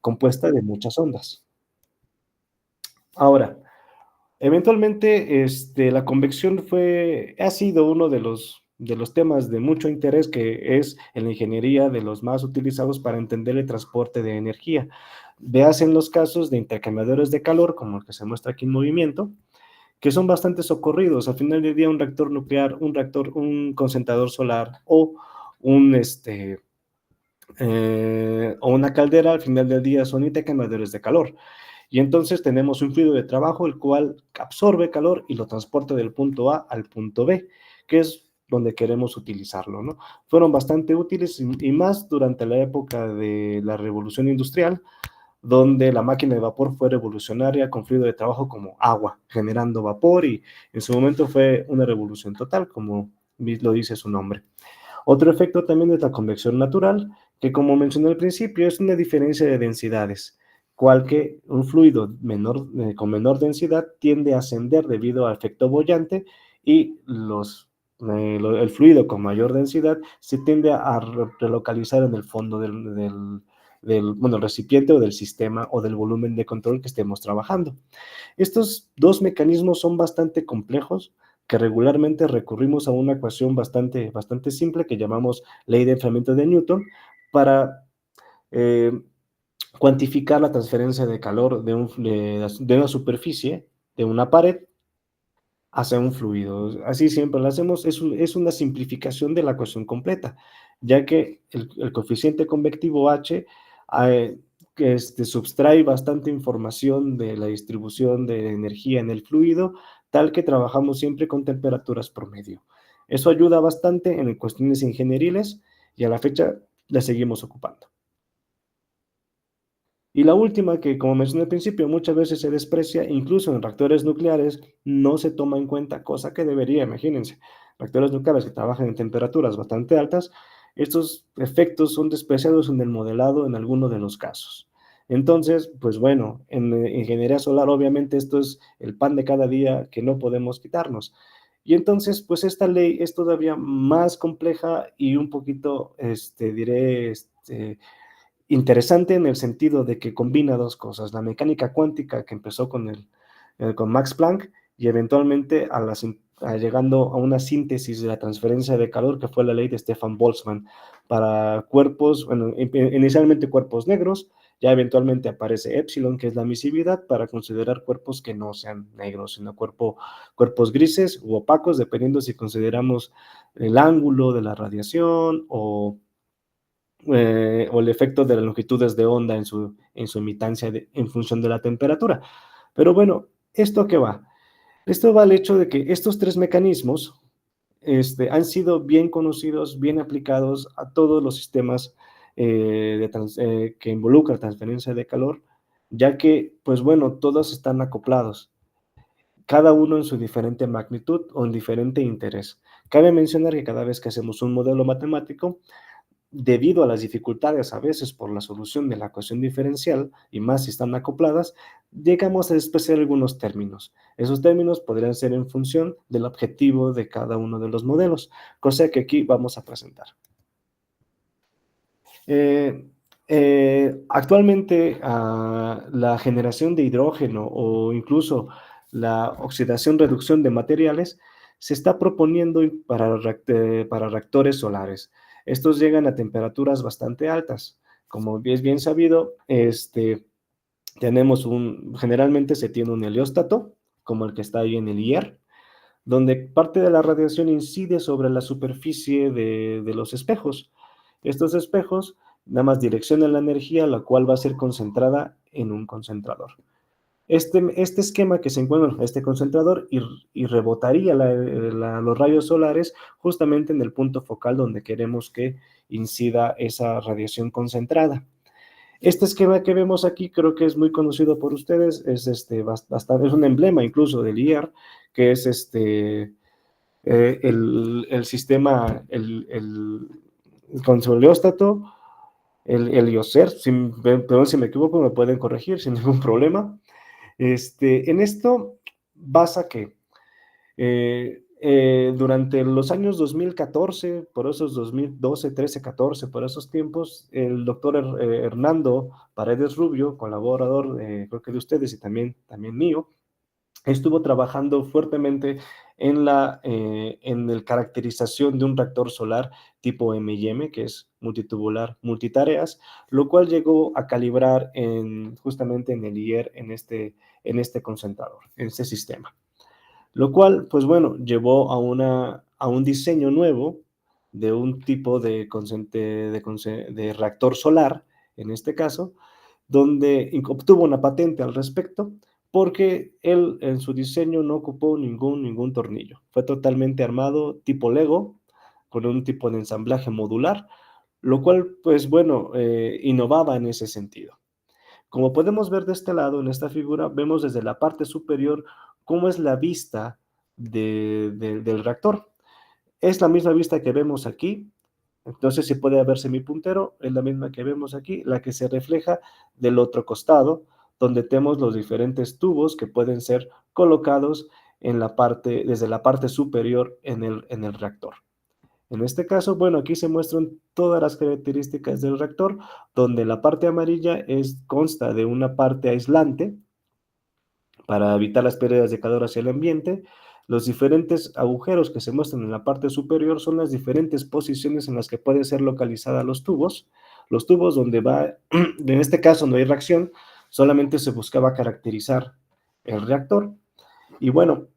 compuesta de muchas ondas. Ahora, eventualmente, la convección ha sido uno de los temas de mucho interés, que es en la ingeniería de los más utilizados para entender el transporte de energía. Veas en los casos de intercambiadores de calor, como el que se muestra aquí en movimiento, que son bastante socorridos. Al final del día, un reactor nuclear, un concentrador solar un, este, o una caldera, al final del día son intercambiadores de calor. Y entonces tenemos un fluido de trabajo, el cual absorbe calor y lo transporta del punto A al punto B, que es donde queremos utilizarlo, ¿no? Fueron bastante útiles y más durante la época de la revolución industrial, donde la máquina de vapor fue revolucionaria con fluido de trabajo como agua, generando vapor, y en su momento fue una revolución total, como lo dice su nombre. Otro efecto también es la convección natural, que como mencioné al principio, es una diferencia de densidades, cual que un fluido con menor densidad tiende a ascender debido al efecto boyante, y el fluido con mayor densidad se tiende a relocalizar en el fondo bueno, el recipiente o del sistema o del volumen de control que estemos trabajando. Estos dos mecanismos son bastante complejos, que regularmente recurrimos a una ecuación bastante simple que llamamos ley de enfriamiento de Newton para eh, cuantificar la transferencia de calor de una superficie, de una pared, hacia un fluido. Así siempre lo hacemos, es una simplificación de la ecuación completa, ya que el coeficiente convectivo H que subtrae bastante información de la distribución de energía en el fluido, tal que trabajamos siempre con temperaturas promedio. Eso ayuda bastante en cuestiones ingenieriles, y a la fecha la seguimos ocupando. Y la última, que como mencioné al principio, muchas veces se desprecia, incluso en reactores nucleares no se toma en cuenta, cosa que debería, imagínense. Reactores nucleares que trabajan en temperaturas bastante altas, estos efectos son despreciados en el modelado en alguno de los casos. Entonces, pues bueno, en ingeniería solar obviamente esto es el pan de cada día que no podemos quitarnos. Y entonces, pues esta ley es todavía más compleja y un poquito, diré, interesante en el sentido de que combina dos cosas: la mecánica cuántica, que empezó con Max Planck, y eventualmente llegando a una síntesis de la transferencia de calor, que fue la ley de Stefan Boltzmann, para cuerpos, bueno, inicialmente cuerpos negros, ya eventualmente aparece Epsilon, que es la emisividad, para considerar cuerpos que no sean negros, sino cuerpos grises u opacos, dependiendo si consideramos el ángulo de la radiación o el efecto de las longitudes de onda en su emitancia en función de la temperatura. Pero bueno, ¿esto a qué va? Esto va al hecho de que estos tres mecanismos han sido bien conocidos, bien aplicados a todos los sistemas que involucran transferencia de calor, ya que, pues bueno, todos están acoplados, cada uno en su diferente magnitud o en diferente interés. Cabe mencionar que cada vez que hacemos un modelo matemático, debido a las dificultades a veces por la solución de la ecuación diferencial, y más si están acopladas, llegamos a despreciar algunos términos. Esos términos podrían ser en función del objetivo de cada uno de los modelos, cosa que aquí vamos a presentar. Actualmente, la generación de hidrógeno o incluso la oxidación-reducción de materiales se está proponiendo para reactores solares. Estos llegan a temperaturas bastante altas. Como es bien sabido, generalmente se tiene un helióstato, como el que está ahí en el IER, donde parte de la radiación incide sobre la superficie de los espejos. Estos espejos nada más direccionan la energía, la cual va a ser concentrada en un concentrador. Este esquema que se encuentra en este concentrador y rebotaría los rayos solares justamente en el punto focal donde queremos que incida esa radiación concentrada. Este esquema que vemos aquí creo que es muy conocido por ustedes, es un emblema incluso del IAR, que es el sistema, con su helióstato, el IOCER, perdón si me equivoco, me pueden corregir sin ningún problema. En esto basa que Durante los años 2014, por esos 2012, 13, 14, por esos tiempos, el doctor Hernando Paredes Rubio, colaborador, creo que de ustedes y también mío, estuvo trabajando fuertemente en el caracterización de un reactor solar tipo M&M, que es multitubular, multitareas, lo cual llegó a calibrar justamente en el IER, en este concentrador, en este sistema. Lo cual, pues bueno, llevó a un diseño nuevo de un tipo de reactor solar, en este caso, donde obtuvo una patente al respecto, porque él en su diseño no ocupó ningún tornillo. Fue totalmente armado tipo Lego, con un tipo de ensamblaje modular, lo cual, pues bueno, innovaba en ese sentido. Como podemos ver de este lado, en esta figura, vemos desde la parte superior cómo es la vista del reactor. Es la misma vista que vemos aquí, entonces si puede verse mi puntero, es la misma que vemos aquí, la que se refleja del otro costado, donde tenemos los diferentes tubos que pueden ser colocados desde la parte superior en el reactor. En este caso, bueno, aquí se muestran todas las características del reactor, donde la parte amarilla consta de una parte aislante para evitar las pérdidas de calor hacia el ambiente. Los diferentes agujeros que se muestran en la parte superior son las diferentes posiciones en las que pueden ser localizados los tubos donde va, en este caso no hay reacción, solamente se buscaba caracterizar el reactor. Y bueno,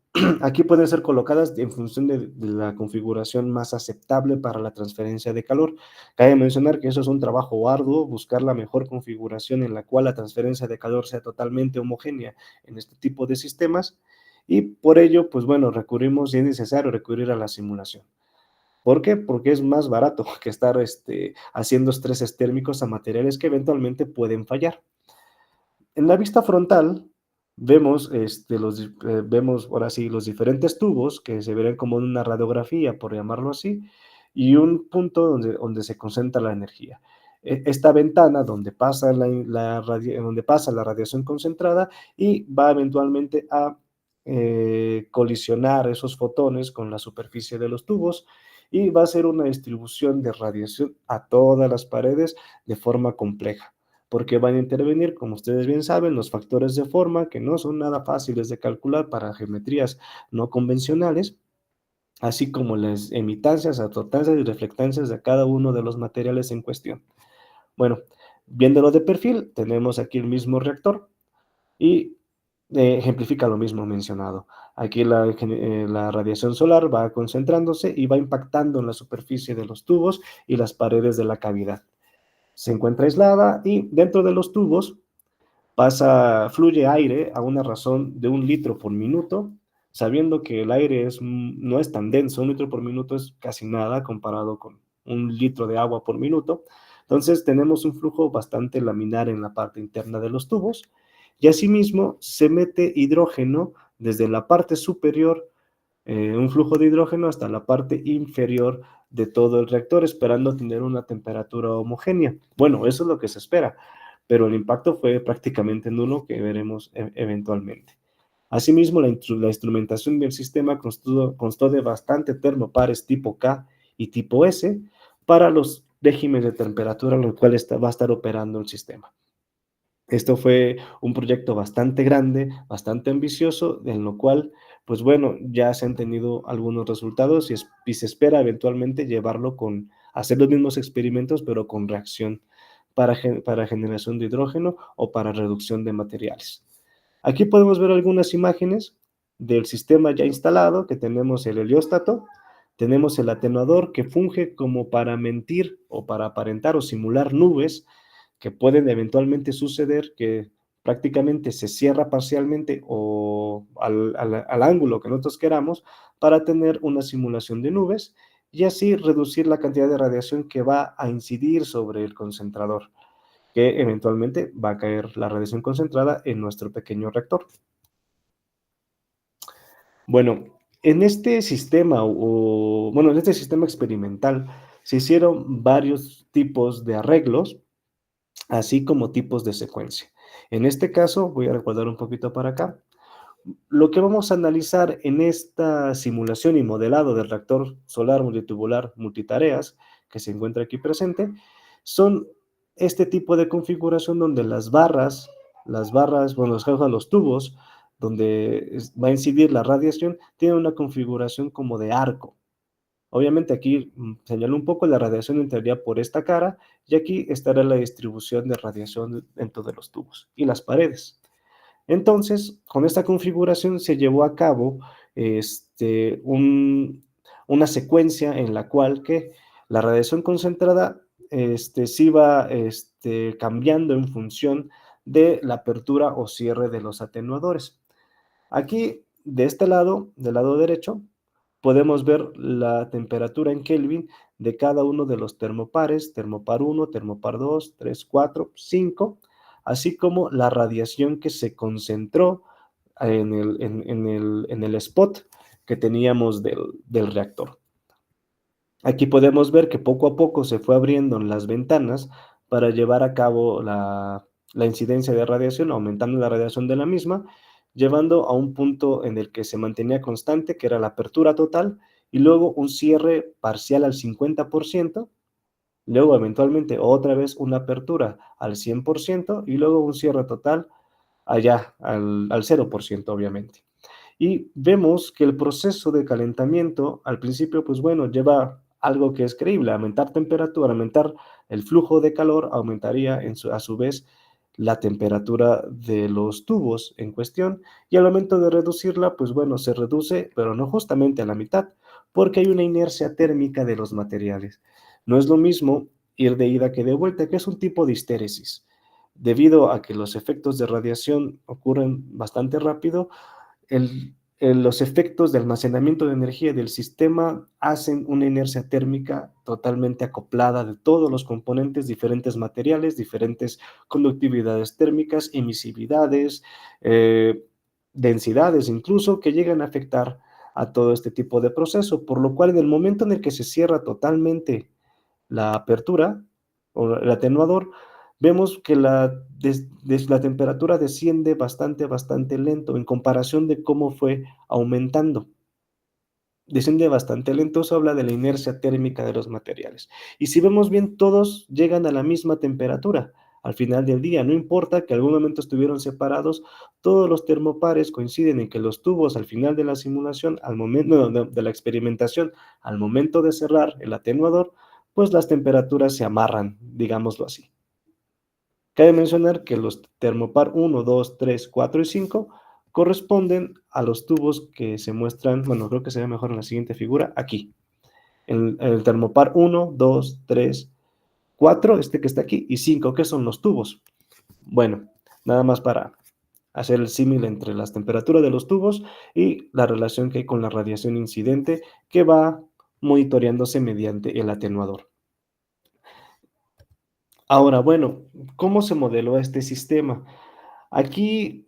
aquí pueden ser colocadas en función de la configuración más aceptable para la transferencia de calor. Cabe mencionar que eso es un trabajo arduo, buscar la mejor configuración en la cual la transferencia de calor sea totalmente homogénea en este tipo de sistemas, y por ello, pues bueno, si es necesario, recurrir a la simulación. ¿Por qué? Porque es más barato que estar haciendo estreses térmicos a materiales que eventualmente pueden fallar. En la vista frontal vemos ahora sí los diferentes tubos que se verán como en una radiografía, por llamarlo así, y un punto donde se concentra la energía. Esta ventana donde pasa donde pasa la radiación concentrada y va eventualmente a colisionar esos fotones con la superficie de los tubos, y va a ser una distribución de radiación a todas las paredes de forma compleja, porque van a intervenir, como ustedes bien saben, los factores de forma, que no son nada fáciles de calcular para geometrías no convencionales, así como las emitancias, absortancias y reflectancias de cada uno de los materiales en cuestión. Bueno, viéndolo de perfil, tenemos aquí el mismo reactor y ejemplifica lo mismo mencionado. Aquí la radiación solar va concentrándose y va impactando en la superficie de los tubos y las paredes de la cavidad. Se encuentra aislada y dentro de los tubos fluye aire a una razón de 1 litro por minuto, sabiendo que el aire no es tan denso. 1 litro por minuto es casi nada comparado con 1 litro de agua por minuto. Entonces tenemos un flujo bastante laminar en la parte interna de los tubos, y asimismo se mete hidrógeno desde la parte superior, un flujo de hidrógeno hasta la parte inferior de todo el reactor, esperando tener una temperatura homogénea. Bueno, eso es lo que se espera, pero el impacto fue prácticamente nulo, que veremos eventualmente. Asimismo, la instrumentación del sistema constó de bastante termopares tipo K y tipo S para los regímenes de temperatura en los cuales va a estar operando el sistema. Esto fue un proyecto bastante grande, bastante ambicioso, en lo cual, pues bueno, ya se han tenido algunos resultados, y se espera eventualmente hacer los mismos experimentos, pero con reacción para generación de hidrógeno o para reducción de materiales. Aquí podemos ver algunas imágenes del sistema ya instalado, que tenemos el helióstato, tenemos el atenuador que funge como para mentir o para aparentar o simular nubes que pueden eventualmente suceder, que prácticamente se cierra parcialmente o al ángulo que nosotros queramos, para tener una simulación de nubes y así reducir la cantidad de radiación que va a incidir sobre el concentrador, que eventualmente va a caer la radiación concentrada en nuestro pequeño reactor. Bueno, en este sistema, en este sistema experimental, se hicieron varios tipos de arreglos, así como tipos de secuencia. En este caso, voy a recordar un poquito para acá. Lo que vamos a analizar en esta simulación y modelado del reactor solar multitubular multitareas, que se encuentra aquí presente, son este tipo de configuración donde bueno, los tubos, donde va a incidir la radiación, tienen una configuración como de arco. Obviamente aquí señaló un poco, la radiación entraría por esta cara y aquí estará la distribución de radiación dentro de los tubos y las paredes. Entonces, con esta configuración se llevó a cabo una secuencia en la cual que la radiación concentrada se iba cambiando en función de la apertura o cierre de los atenuadores. Aquí, de este lado, del lado derecho, podemos ver la temperatura en Kelvin de cada uno de los termopares, termopar 1, termopar 2, 3, 4, 5, así como la radiación que se concentró en el spot que teníamos del reactor. Aquí podemos ver que poco a poco se fue abriendo las ventanas para llevar a cabo la incidencia de radiación, aumentando la radiación de la misma, llevando a un punto en el que se mantenía constante, que era la apertura total, y luego un cierre parcial al 50%, luego eventualmente otra vez una apertura al 100% y luego un cierre total allá al 0%, obviamente. Y vemos que el proceso de calentamiento, al principio, pues bueno, lleva algo que es creíble, aumentar temperatura, aumentar el flujo de calor, aumentaría a su vez la temperatura de los tubos en cuestión, y al momento de reducirla, pues bueno, se reduce, pero no justamente a la mitad, porque hay una inercia térmica de los materiales. No es lo mismo ir de ida que de vuelta, que es un tipo de histéresis. Debido a que los efectos de radiación ocurren bastante rápido, los efectos de almacenamiento de energía del sistema hacen una inercia térmica totalmente acoplada de todos los componentes, diferentes materiales, diferentes conductividades térmicas, emisividades, densidades incluso, que llegan a afectar a todo este tipo de proceso, por lo cual en el momento en el que se cierra totalmente la apertura o el atenuador, vemos que la temperatura desciende bastante lento en comparación de cómo fue aumentando. Desciende bastante lento, eso habla de la inercia térmica de los materiales. Y si vemos bien, todos llegan a la misma temperatura al final del día. No importa que algún momento estuvieron separados, todos los termopares coinciden en que los tubos al final de la simulación, al momento de la experimentación, al momento de cerrar el atenuador, pues las temperaturas se amarran, digámoslo así. Cabe mencionar que los termopar 1, 2, 3, 4 y 5 corresponden a los tubos que se muestran, bueno, creo que se ve mejor en la siguiente figura, aquí. El termopar 1, 2, 3, 4, este que está aquí, y 5, que son los tubos. Bueno, nada más para hacer el símil entre las temperaturas de los tubos y la relación que hay con la radiación incidente que va monitoreándose mediante el atenuador. Ahora, bueno, ¿cómo se modeló este sistema? Aquí,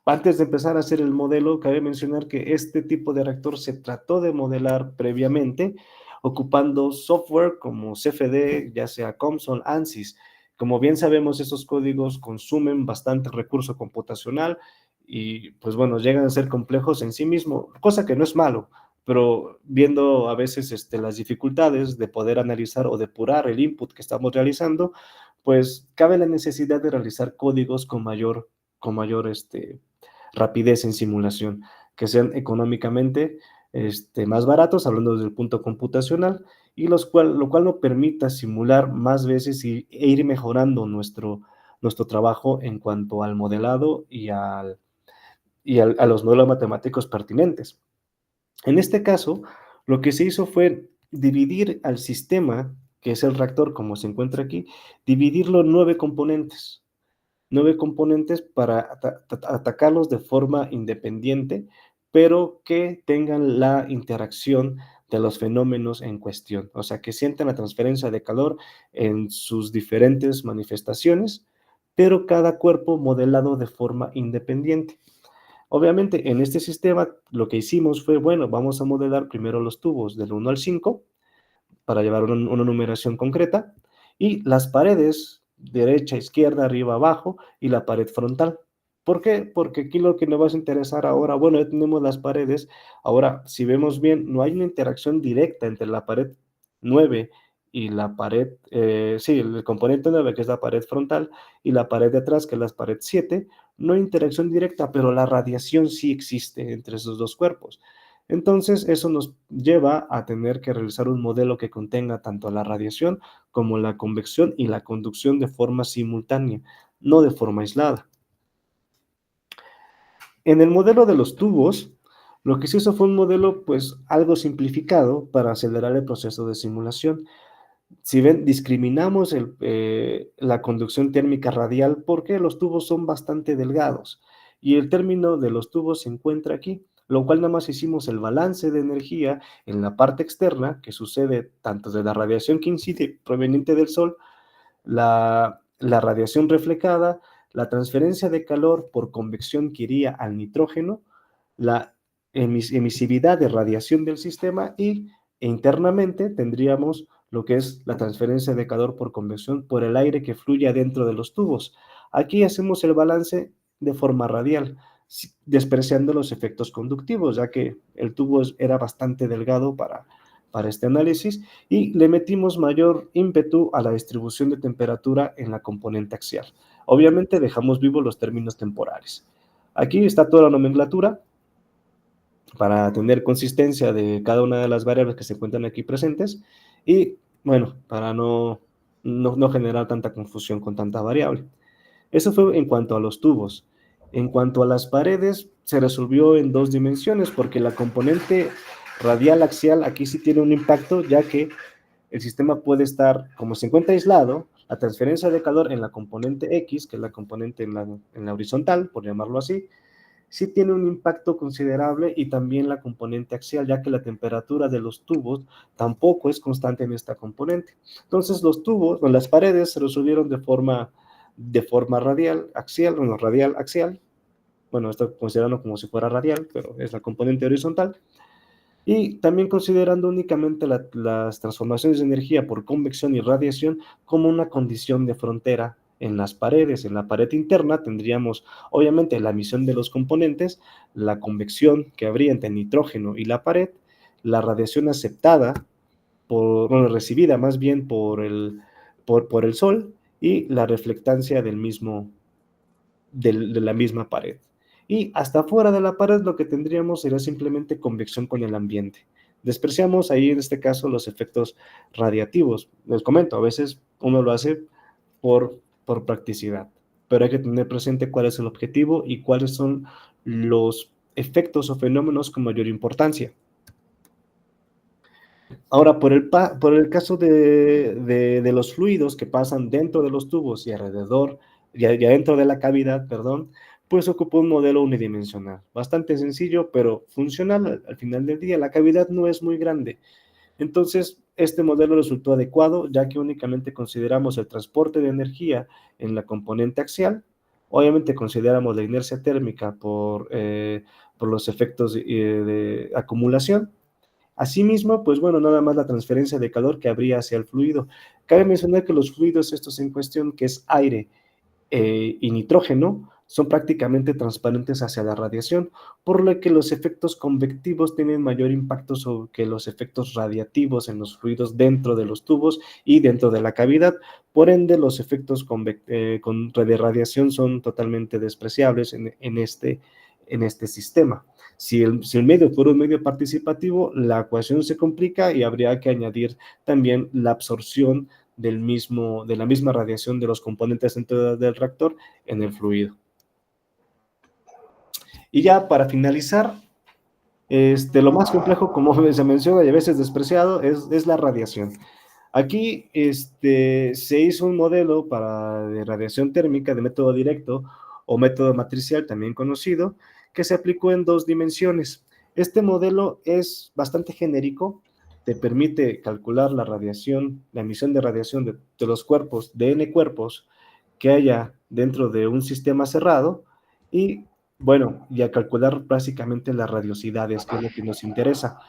antes de empezar a hacer el modelo, cabe mencionar que este tipo de reactor se trató de modelar previamente ocupando software como CFD, ya sea COMSOL, ANSYS. Como bien sabemos, esos códigos consumen bastante recurso computacional y, pues bueno, llegan a ser complejos en sí mismo, cosa que no es malo, pero viendo a veces las dificultades de poder analizar o depurar el input que estamos realizando, pues cabe la necesidad de realizar códigos con mayor rapidez en simulación, que sean económicamente más baratos, hablando desde el punto computacional, y lo cual nos permita simular más veces e ir mejorando nuestro trabajo en cuanto al modelado a los modelos matemáticos pertinentes. En este caso, lo que se hizo fue dividir al sistema, que es el reactor como se encuentra aquí, dividirlo en 9 componentes para atacarlos de forma independiente, pero que tengan la interacción de los fenómenos en cuestión, o sea, que sientan la transferencia de calor en sus diferentes manifestaciones, pero cada cuerpo modelado de forma independiente. Obviamente, en este sistema lo que hicimos fue, bueno, vamos a modelar primero los tubos del 1 al 5 para llevar una numeración concreta y las paredes derecha, izquierda, arriba, abajo y la pared frontal. ¿Por qué? Porque aquí lo que nos va a interesar ahora, bueno, ya tenemos las paredes, ahora si vemos bien, no hay una interacción directa entre la pared 9 y la pared, sí, el componente 9 que es la pared frontal, y la pared de atrás, que es la pared 7, no hay interacción directa, pero la radiación sí existe entre esos dos cuerpos. Entonces, eso nos lleva a tener que realizar un modelo que contenga tanto la radiación como la convección y la conducción de forma simultánea, no de forma aislada. En el modelo de los tubos, lo que se hizo fue un modelo pues algo simplificado para acelerar el proceso de simulación. Si ven, discriminamos la conducción térmica radial porque los tubos son bastante delgados y el término de los tubos se encuentra aquí, lo cual nada más hicimos el balance de energía en la parte externa que sucede tanto de la radiación que incide proveniente del Sol, la radiación reflejada, la transferencia de calor por convección que iría al nitrógeno, la emisividad de radiación del sistema y internamente tendríamos lo que es la transferencia de calor por convección por el aire que fluye adentro de los tubos. Aquí hacemos el balance de forma radial, despreciando los efectos conductivos, ya que el tubo era bastante delgado para este análisis y le metimos mayor ímpetu a la distribución de temperatura en la componente axial. Obviamente dejamos vivos los términos temporales. Aquí está toda la nomenclatura para tener consistencia de cada una de las variables que se encuentran aquí presentes y, bueno, para no generar tanta confusión con tanta variable. Eso fue en cuanto a los tubos. En cuanto a las paredes, se resolvió en dos dimensiones porque la componente radial axial aquí sí tiene un impacto, ya que el sistema puede estar, como se encuentra aislado, la transferencia de calor en la componente X, que es la componente en la horizontal, por llamarlo así, sí tiene un impacto considerable y también la componente axial, ya que la temperatura de los tubos tampoco es constante en esta componente. Entonces los tubos, o las paredes se resolvieron de forma radial, axial, bueno, radial, axial, bueno, esto considerando como si fuera radial, pero es la componente horizontal, y también considerando únicamente las transformaciones de energía por convección y radiación como una condición de frontera en las paredes. En la pared interna tendríamos obviamente la emisión de los componentes, la convección que habría entre el nitrógeno y la pared, la radiación aceptada, bueno, recibida más bien por el Sol y la reflectancia de la misma pared. Y hasta fuera de la pared lo que tendríamos sería simplemente convección con el ambiente. Despreciamos ahí en este caso los efectos radiativos. Les comento, a veces uno lo hace por practicidad, pero hay que tener presente cuál es el objetivo y cuáles son los efectos o fenómenos con mayor importancia. Ahora, por el caso de los fluidos que pasan dentro de los tubos y alrededor, y adentro de la cavidad, perdón, pues ocupa un modelo unidimensional. Bastante sencillo, pero funcional al final del día. La cavidad no es muy grande. Entonces, este modelo resultó adecuado, ya que únicamente consideramos el transporte de energía en la componente axial. Obviamente consideramos la inercia térmica por los efectos de acumulación. Asimismo, pues bueno, nada más la transferencia de calor que habría hacia el fluido. Cabe mencionar que los fluidos estos en cuestión, que es aire y nitrógeno, son prácticamente transparentes hacia la radiación, por lo que los efectos convectivos tienen mayor impacto que los efectos radiativos en los fluidos dentro de los tubos y dentro de la cavidad. Por ende, los efectos de radiación son totalmente despreciables en este sistema. Si el medio fuera un medio participativo, la ecuación se complica y habría que añadir también la absorción de la misma radiación de los componentes dentro del reactor en el fluido. Y ya para finalizar, lo más complejo, como se menciona y a veces despreciado, es la radiación. Aquí se hizo un modelo de radiación térmica de método directo o método matricial, también conocido, que se aplicó en dos dimensiones. Este modelo es bastante genérico, te permite calcular la emisión de radiación de los cuerpos, de n cuerpos que haya dentro de un sistema cerrado y, bueno, y a calcular básicamente las radiosidades, que es lo que nos interesa.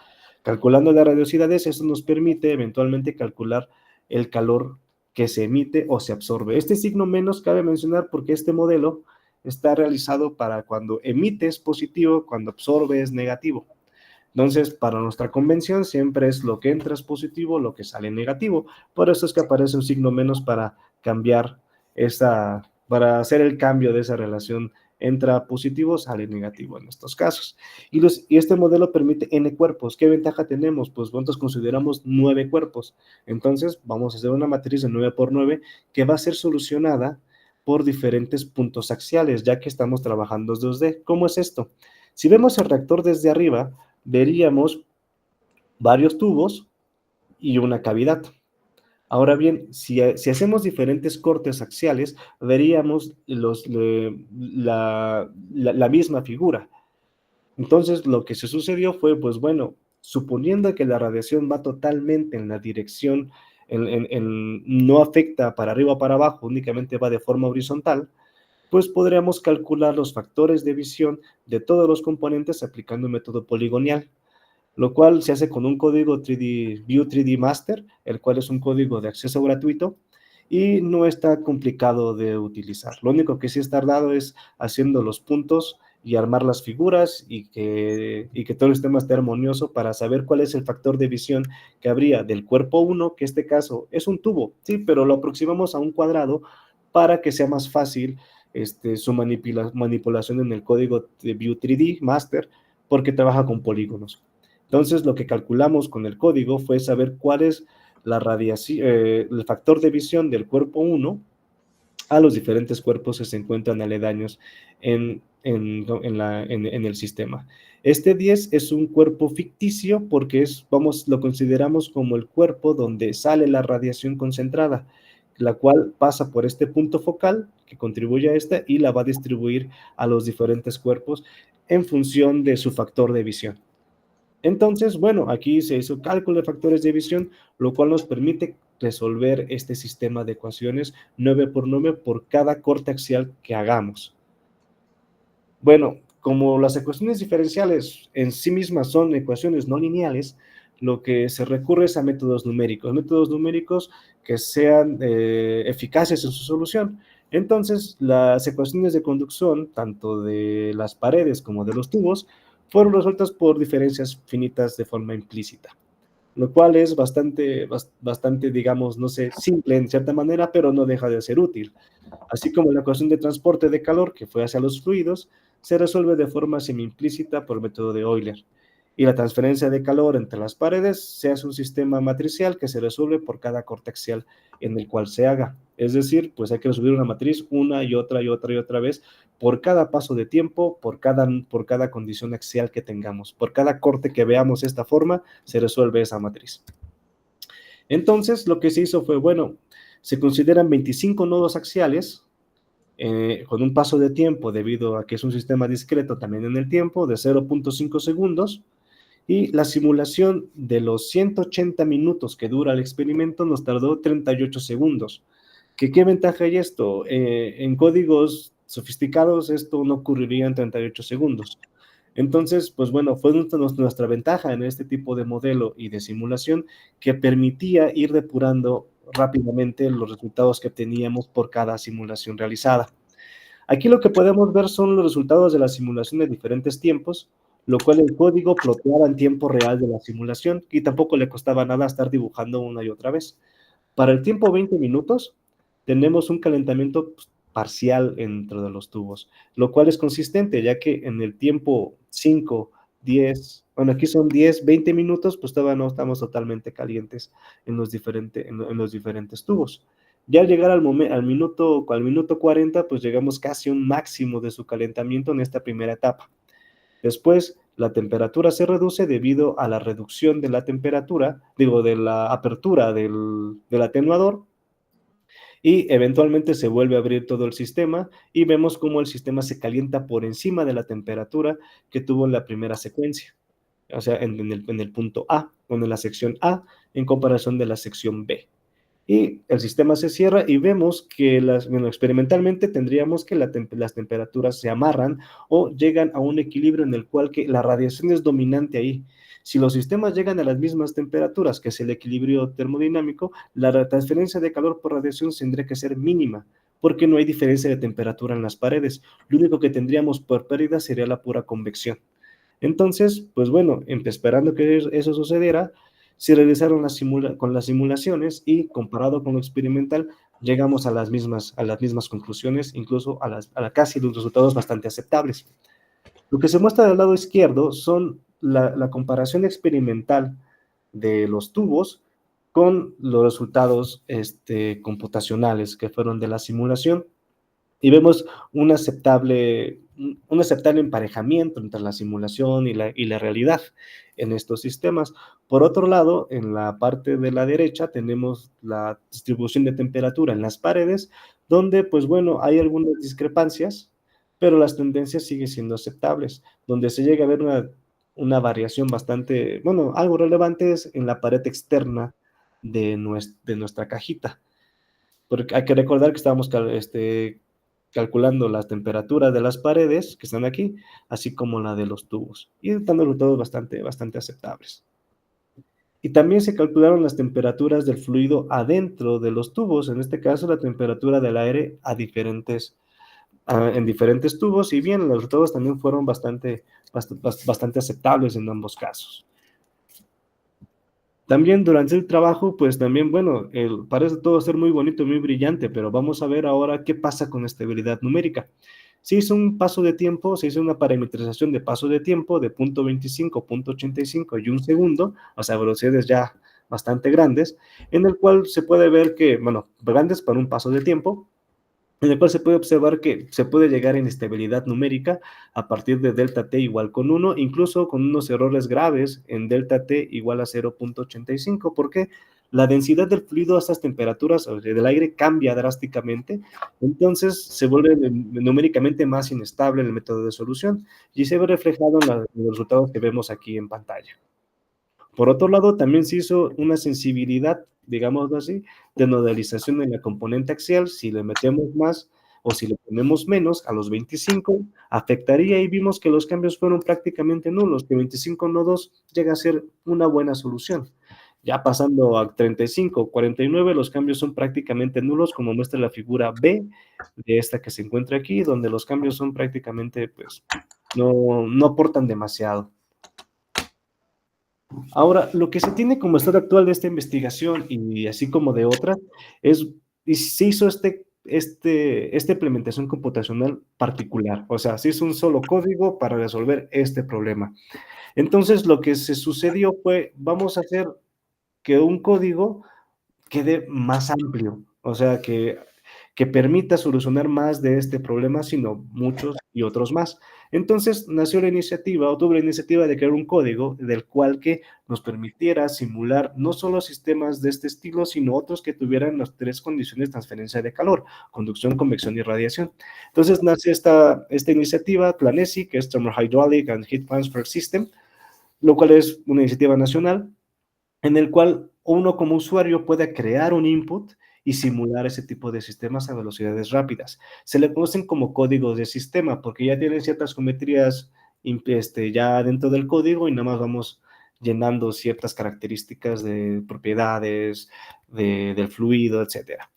Calculando las radiosidades, eso nos permite eventualmente calcular el calor que se emite o se absorbe. Este signo menos cabe mencionar porque este modelo está realizado para cuando emite es positivo, cuando absorbe es negativo. Entonces, para nuestra convención siempre es lo que entra es positivo, lo que sale negativo. Por eso es que aparece un signo menos para cambiar para hacer el cambio de esa relación. Entra positivo, sale negativo en estos casos. Y este modelo permite n cuerpos. ¿Qué ventaja tenemos? Pues nosotros consideramos 9 cuerpos. Entonces, vamos a hacer una matriz de 9 por 9 que va a ser solucionada por diferentes puntos axiales, ya que estamos trabajando 2D. ¿Cómo es esto? Si vemos el reactor desde arriba, veríamos varios tubos y una cavidad. Ahora bien, si hacemos diferentes cortes axiales, veríamos la misma figura. Entonces, lo que se sucedió fue, pues bueno, suponiendo que la radiación va totalmente en la dirección, no afecta para arriba o para abajo, únicamente va de forma horizontal, pues podríamos calcular los factores de visión de todos los componentes aplicando un método poligonial, lo cual se hace con un código View 3D Master, el cual es un código de acceso gratuito y no está complicado de utilizar. Lo único que sí es tardado es haciendo los puntos y armar las figuras y que todo el sistema esté armonioso para saber cuál es el factor de visión que habría del cuerpo 1, que en este caso es un tubo, sí, pero lo aproximamos a un cuadrado para que sea más fácil su manipulación en el código de View 3D Master, porque trabaja con polígonos. Entonces, lo que calculamos con el código fue saber cuál es la radiación, el factor de visión del cuerpo 1 a los diferentes cuerpos que se encuentran aledaños en el sistema. Este 10 es un cuerpo ficticio porque lo consideramos como el cuerpo donde sale la radiación concentrada, la cual pasa por este punto focal que contribuye a esta y la va a distribuir a los diferentes cuerpos en función de su factor de visión. Entonces, bueno, aquí se hizo cálculo de factores de visión, lo cual nos permite resolver este sistema de ecuaciones 9 por 9 por cada corte axial que hagamos. Bueno, como las ecuaciones diferenciales en sí mismas son ecuaciones no lineales, lo que se recurre es a métodos numéricos que sean eficaces en su solución. Entonces, las ecuaciones de conducción, tanto de las paredes como de los tubos, fueron resueltas por diferencias finitas de forma implícita, lo cual es bastante, digamos, no sé, simple en cierta manera, pero no deja de ser útil. Así como la ecuación de transporte de calor que fue hacia los fluidos, se resuelve de forma semi-implícita por el método de Euler. Y la transferencia de calor entre las paredes se hace un sistema matricial que se resuelve por cada corte axial en el cual se haga. Es decir, pues hay que resolver una matriz una y otra y otra y otra vez por cada paso de tiempo, por cada condición axial que tengamos. Por cada corte que veamos esta forma, se resuelve esa matriz. Entonces, lo que se hizo fue, bueno, se consideran 25 nodos axiales, con un paso de tiempo, debido a que es un sistema discreto también en el tiempo, de 0.5 segundos, y la simulación de los 180 minutos que dura el experimento nos tardó 38 segundos. ¿Qué ventaja hay esto? En códigos sofisticados esto no ocurriría en 38 segundos. Entonces, pues bueno, fue nuestra ventaja en este tipo de modelo y de simulación que permitía ir depurando rápidamente los resultados que teníamos por cada simulación realizada. Aquí lo que podemos ver son los resultados de la simulación de diferentes tiempos, lo cual el código ploteaba en tiempo real de la simulación y tampoco le costaba nada estar dibujando una y otra vez. Para el tiempo 20 minutos, tenemos un calentamiento parcial dentro de los tubos, lo cual es consistente, ya que en el tiempo 5, 10, bueno, aquí son 10, 20 minutos, pues todavía no estamos totalmente calientes en los diferentes tubos. Ya al llegar al minuto 40, pues llegamos casi a un máximo de su calentamiento en esta primera etapa. Después, la temperatura se reduce debido a la reducción de la temperatura, de la apertura del atenuador, y eventualmente se vuelve a abrir todo el sistema y vemos cómo el sistema se calienta por encima de la temperatura que tuvo en la primera secuencia, o sea, en el punto A, o en la sección A, en comparación de la sección B. Y el sistema se cierra y vemos que experimentalmente tendríamos que las temperaturas se amarran o llegan a un equilibrio en el cual que la radiación es dominante ahí. Si los sistemas llegan a las mismas temperaturas, que es el equilibrio termodinámico, la transferencia de calor por radiación tendría que ser mínima, porque no hay diferencia de temperatura en las paredes. Lo único que tendríamos por pérdida sería la pura convección. Entonces, pues bueno, esperando que eso sucediera, se realizaron con las simulaciones y comparado con lo experimental, llegamos a las mismas conclusiones, incluso a casi los resultados bastante aceptables. Lo que se muestra del lado izquierdo son la comparación experimental de los tubos con los resultados computacionales que fueron de la simulación y vemos un aceptable emparejamiento entre la simulación y la realidad en estos sistemas. Por otro lado, en la parte de la derecha tenemos la distribución de temperatura en las paredes, donde, pues bueno, hay algunas discrepancias, pero las tendencias siguen siendo aceptables. Donde se llega a ver una variación bastante, bueno, algo relevante es en la pared externa de nuestra cajita. Porque hay que recordar que estábamos calculando las temperaturas de las paredes que están aquí, así como la de los tubos, y dando resultados bastante aceptables. Y también se calcularon las temperaturas del fluido adentro de los tubos, en este caso la temperatura del aire en diferentes tubos, y bien, los resultados también fueron bastante aceptables en ambos casos. También durante el trabajo, pues también, bueno, parece todo ser muy bonito, muy brillante, pero vamos a ver ahora qué pasa con estabilidad numérica. Se hizo un paso de tiempo, se hizo una parametrización de paso de tiempo de 0.25, 0.85 y un segundo, o sea, velocidades ya bastante grandes, en el cual se puede ver que, bueno, grandes para un paso de tiempo, en el cual se puede observar que se puede llegar a inestabilidad numérica a partir de delta t igual con 1, incluso con unos errores graves en delta t igual a 0.85, porque la densidad del fluido a estas temperaturas del aire cambia drásticamente, entonces se vuelve numéricamente más inestable el método de solución y se ve reflejado en los resultados que vemos aquí en pantalla. Por otro lado, también se hizo una sensibilidad, digámoslo así, de nodalización en la componente axial. Si le metemos más o si le ponemos menos a los 25, afectaría y vimos que los cambios fueron prácticamente nulos, que 25 nodos llega a ser una buena solución. Ya pasando a 35, 49, los cambios son prácticamente nulos, como muestra la figura B de esta que se encuentra aquí, donde los cambios son prácticamente, pues, no aportan demasiado. Ahora, lo que se tiene como estado actual de esta investigación y así como de otras, y se hizo esta implementación computacional particular, o sea, se hizo un solo código para resolver este problema. Entonces, lo que se sucedió fue, vamos a hacer que un código quede más amplio, o sea, que permita solucionar más de este problema, sino muchos y otros más. Entonces nació la iniciativa, o tuve la iniciativa de crear un código del cual que nos permitiera simular no solo sistemas de este estilo, sino otros que tuvieran las tres condiciones de transferencia de calor: conducción, convección y radiación. Entonces nace esta iniciativa, CLANESI, que es Thermohydraulic and Heat Transfer System, lo cual es una iniciativa nacional en el cual uno como usuario puede crear un input y simular ese tipo de sistemas a velocidades rápidas. Se le conocen como códigos de sistema porque ya tienen ciertas geometrías ya dentro del código y nada más vamos llenando ciertas características de propiedades del fluido, etcétera.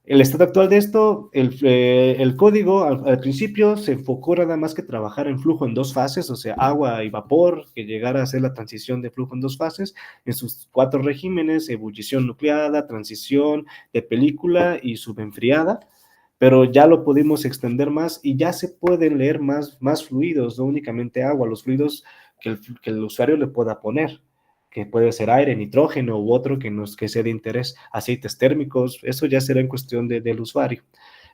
El estado actual de esto, el código al principio se enfocó nada más que trabajar en flujo en dos fases, o sea, agua y vapor, que llegara a hacer la transición de flujo en dos fases, en sus 4 regímenes: ebullición nucleada, transición de película y subenfriada, pero ya lo pudimos extender más y ya se pueden leer más fluidos, no únicamente agua, los fluidos que el usuario le pueda poner, que puede ser aire, nitrógeno u otro que sea de interés, aceites térmicos, eso ya será en cuestión del usuario.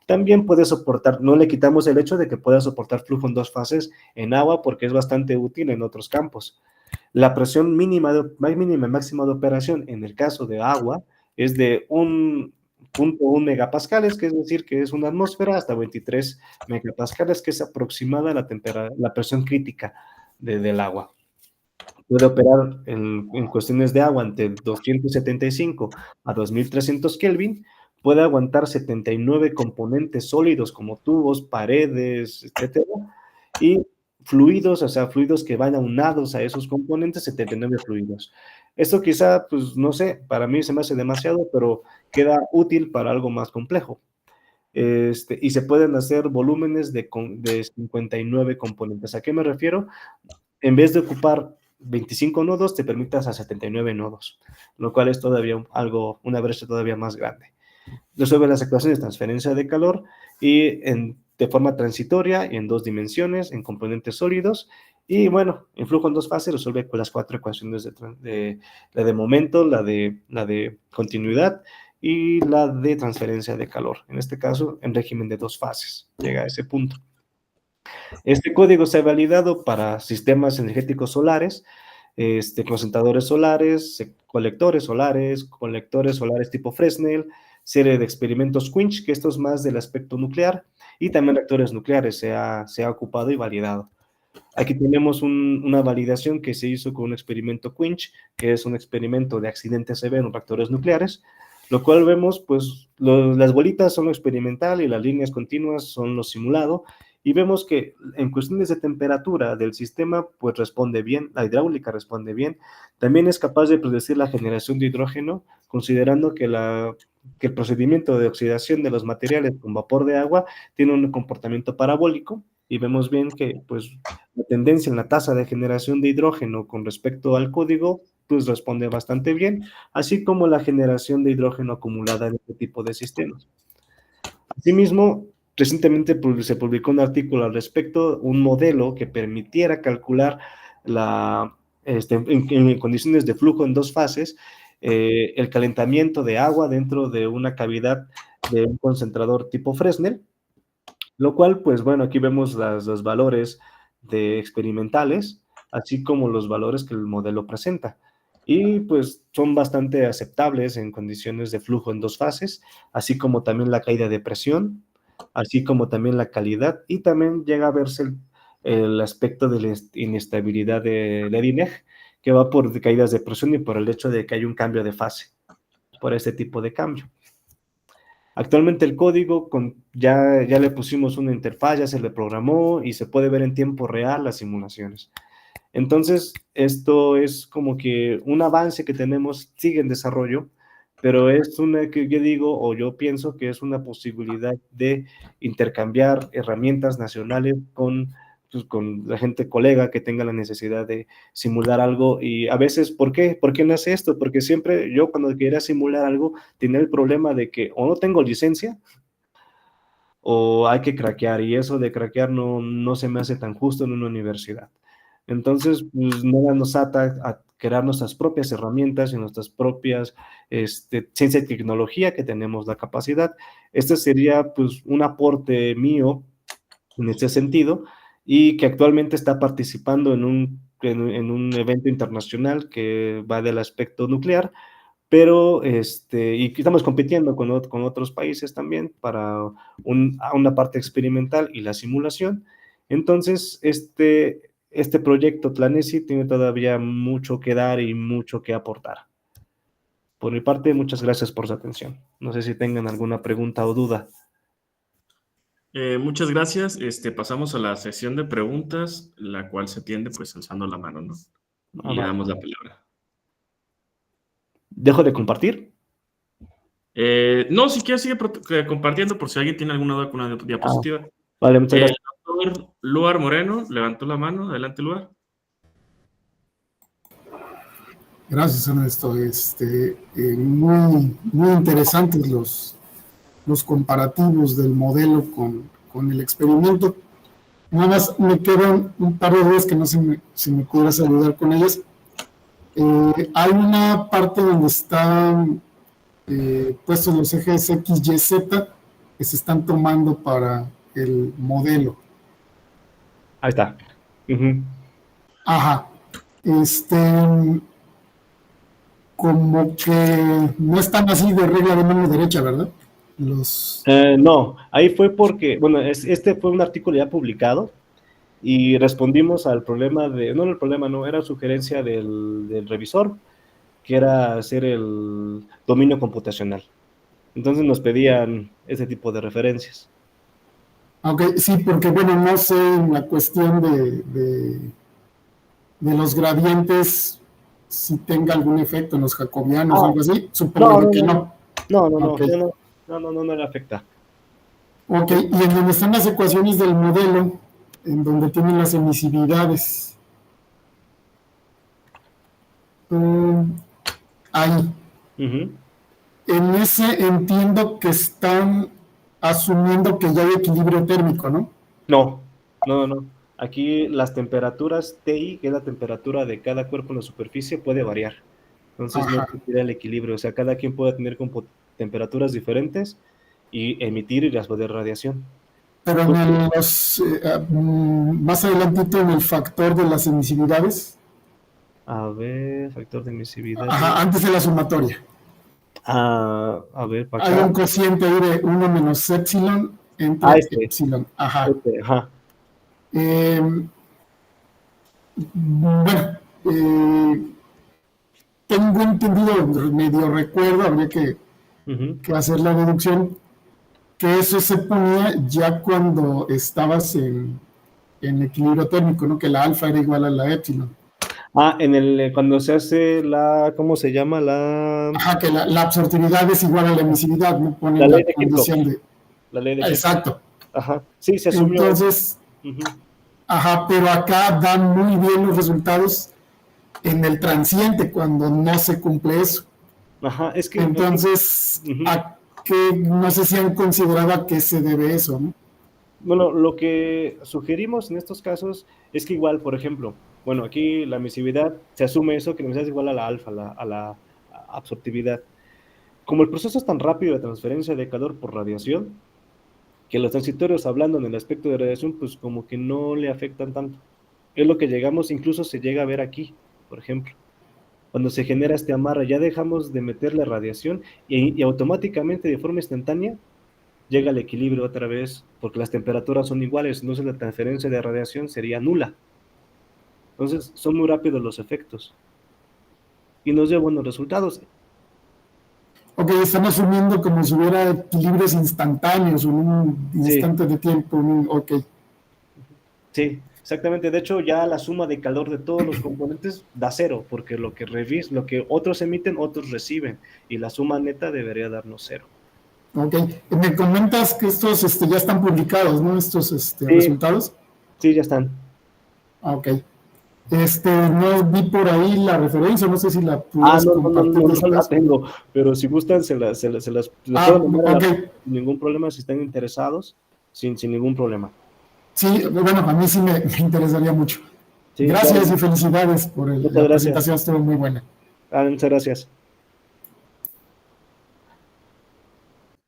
También puede soportar, no le quitamos el hecho de que pueda soportar flujo en dos fases en agua porque es bastante útil en otros campos. La presión mínima y máxima de operación en el caso de agua es de 1.1 megapascales, que es decir, que es una atmósfera, hasta 23 megapascales, que es aproximada a la presión crítica del agua. Puede operar en cuestiones de agua entre 275 a 2300 Kelvin, puede aguantar 79 componentes sólidos como tubos, paredes, etcétera, y fluidos, o sea, fluidos que van aunados a esos componentes, 79 fluidos. Esto quizá, pues no sé, para mí se me hace demasiado, pero queda útil para algo más complejo. y se pueden hacer volúmenes de 59 componentes. ¿A qué me refiero? En vez de ocupar 25 nodos, te permitas a 79 nodos, lo cual es todavía una brecha todavía más grande. Resuelve las ecuaciones de transferencia de calor de forma transitoria, en 2 dimensiones, en componentes sólidos, y bueno, en flujo en 2 fases resuelve con las 4 ecuaciones la de momento, la de continuidad y la de transferencia de calor. En este caso, en régimen de 2 fases, llega a ese punto. Este código se ha validado para sistemas energéticos solares, concentradores solares, colectores solares tipo Fresnel, serie de experimentos Quench, que esto es más del aspecto nuclear, y también reactores nucleares se ha ocupado y validado. Aquí tenemos una validación que se hizo con un experimento Quench, que es un experimento de accidente severo en reactores nucleares, lo cual vemos, pues, las bolitas son lo experimental y las líneas continuas son lo simulado, y vemos que en cuestiones de temperatura del sistema, pues responde bien, la hidráulica responde bien, también es capaz de predecir la generación de hidrógeno, considerando que el procedimiento de oxidación de los materiales con vapor de agua tiene un comportamiento parabólico, y vemos bien que, pues, la tendencia en la tasa de generación de hidrógeno con respecto al código, pues responde bastante bien, así como la generación de hidrógeno acumulada en este tipo de sistemas. Asimismo, recientemente se publicó un artículo al respecto, un modelo que permitiera calcular en condiciones de flujo en 2 fases, el calentamiento de agua dentro de una cavidad de un concentrador tipo Fresnel, lo cual, pues bueno, aquí vemos los valores experimentales, así como los valores que el modelo presenta. Y pues son bastante aceptables en condiciones de flujo en 2 fases, así como también la caída de presión, así como también la calidad, y también llega a verse el aspecto de la inestabilidad de Ledineg, que va por caídas de presión y por el hecho de que hay un cambio de fase, por este tipo de cambio. Actualmente el código, ya le pusimos una interfaz, ya se le programó y se puede ver en tiempo real las simulaciones. Entonces, esto es como que un avance que tenemos, sigue en desarrollo, pero es que yo digo, o yo pienso que es una posibilidad de intercambiar herramientas nacionales con la gente colega que tenga la necesidad de simular algo. Y a veces, ¿por qué? ¿Por qué no hace esto? Porque siempre yo cuando quería simular algo tenía el problema de que o no tengo licencia o hay que craquear, y eso de craquear no se me hace tan justo en una universidad. Entonces, pues nada nos ata a crear nuestras propias herramientas y nuestras propias ciencia y tecnología que tenemos la capacidad. Este sería pues un aporte mío en este sentido, y que actualmente está participando en un evento internacional que va del aspecto nuclear, pero y estamos compitiendo con otros países también para una parte experimental y la simulación. Entonces, este proyecto Tlanesi tiene todavía mucho que dar y mucho que aportar. Por mi parte, muchas gracias por su atención. No sé si tengan alguna pregunta o duda. Muchas gracias. Pasamos a la sesión de preguntas, la cual se atiende pues alzando la mano, ¿no? Y le damos la palabra. ¿Dejo de compartir? No, si quieres sigue compartiendo por si alguien tiene alguna duda con una diapositiva. Vale, muchas gracias. El doctor Luar Moreno levantó la mano. Adelante, Luar. Gracias, Ernesto. Muy, muy interesantes los comparativos del modelo con el experimento. Nada más me quedan un par de dudas que no sé si me pudieras ayudar con ellas. Hay una parte donde están puestos los ejes X, Y, Z que se están tomando para el modelo. Ahí está. Ajá. Como que no están así de regla de mano derecha, ¿verdad? No, ahí fue porque, bueno, este fue un artículo ya publicado y respondimos al problema era sugerencia del revisor, que era hacer el dominio computacional. Entonces nos pedían ese tipo de referencias. Ok, sí, porque bueno, no sé en la cuestión de los gradientes si tenga algún efecto en los jacobianos o algo así, supongo que no. No le afecta. Ok, y en donde están las ecuaciones del modelo, en donde tienen las emisividades, ahí, Ujú. en ese entiendo que están asumiendo que ya hay equilibrio térmico, ¿no? No, no. Aquí las temperaturas TI, que es la temperatura de cada cuerpo en la superficie, puede variar. Entonces no Ajá. existirá el equilibrio. O sea, cada quien puede tener temperaturas diferentes y emitir y las de radiación. Pero en Justo, más adelantito en el factor de las emisividades, a ver, factor de emisividades. ajá, antes de la sumatoria, A ver, para hay acá. un cociente ahí de 1 menos epsilon Ah, entre epsilon. Ajá. ajá. Eh, bueno, eh, tengo entendido, medio recuerdo, habría Ujú. que hacer la deducción, que eso se ponía ya cuando estabas en equilibrio térmico, ¿no? Que la alfa era igual a la epsilon. Cuando se hace ¿cómo se llama? Ajá, que la absortividad es igual a la emisividad, ¿no? La Ponen ley la de Kirchhoff. condición de... La ley de Kirchhoff. Exacto. Ajá. Sí, se asumió. Entonces, Ujú. ajá, pero acá dan muy bien los resultados en el transiente cuando no se cumple eso. Ajá, es que Entonces, ujú. no sé si han considerado a qué se debe eso, ¿no? Bueno, lo que sugerimos en estos casos es que igual, por ejemplo, bueno, aquí la emisividad, se asume eso, que la emisividad es igual a la alfa, a la absortividad. Como el proceso es tan rápido de transferencia de calor por radiación, que los transitorios, hablando en el aspecto de radiación, pues como que no le afectan tanto. Es lo que llegamos, incluso se llega a ver aquí, por ejemplo. Cuando se genera este amarre, ya dejamos de meterle radiación y automáticamente, de forma instantánea, llega al equilibrio otra vez, porque las temperaturas son iguales, entonces la transferencia de radiación sería nula. Entonces, son muy rápidos los efectos y nos dio buenos resultados. Ok, están asumiendo como si hubiera equilibrios instantáneos en un Sí, instante de tiempo. Ok, sí, exactamente. De hecho, ya la suma de calor de todos los componentes da cero, porque lo que otros emiten, otros reciben, y la suma neta debería darnos cero. ok. Me comentas que estos ya están publicados, ¿no? Estos Sí, resultados. sí, ya están. Ok. No vi por ahí la referencia, no sé si la Ah, pudieras compartir no la después. tengo, pero si gustan, las puedo mandar Ok. sin ningún problema si están interesados, sin ningún problema. Sí, bueno, a mí sí me interesaría mucho. Sí, claro. Gracias y felicidades por Muchas la gracias. presentación, estuvo muy buena. Muchas gracias.